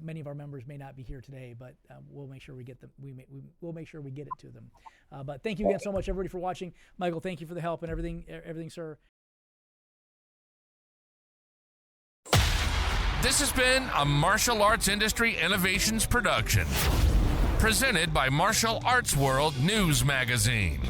many of our members may not be here today, but we'll make sure we get them. We'll make sure we get it to them. But thank you again so much, everybody, for watching. Michael, thank you for the help and everything, sir. This has been a Martial Arts Industry Innovations production, presented by Martial Arts World News Magazine.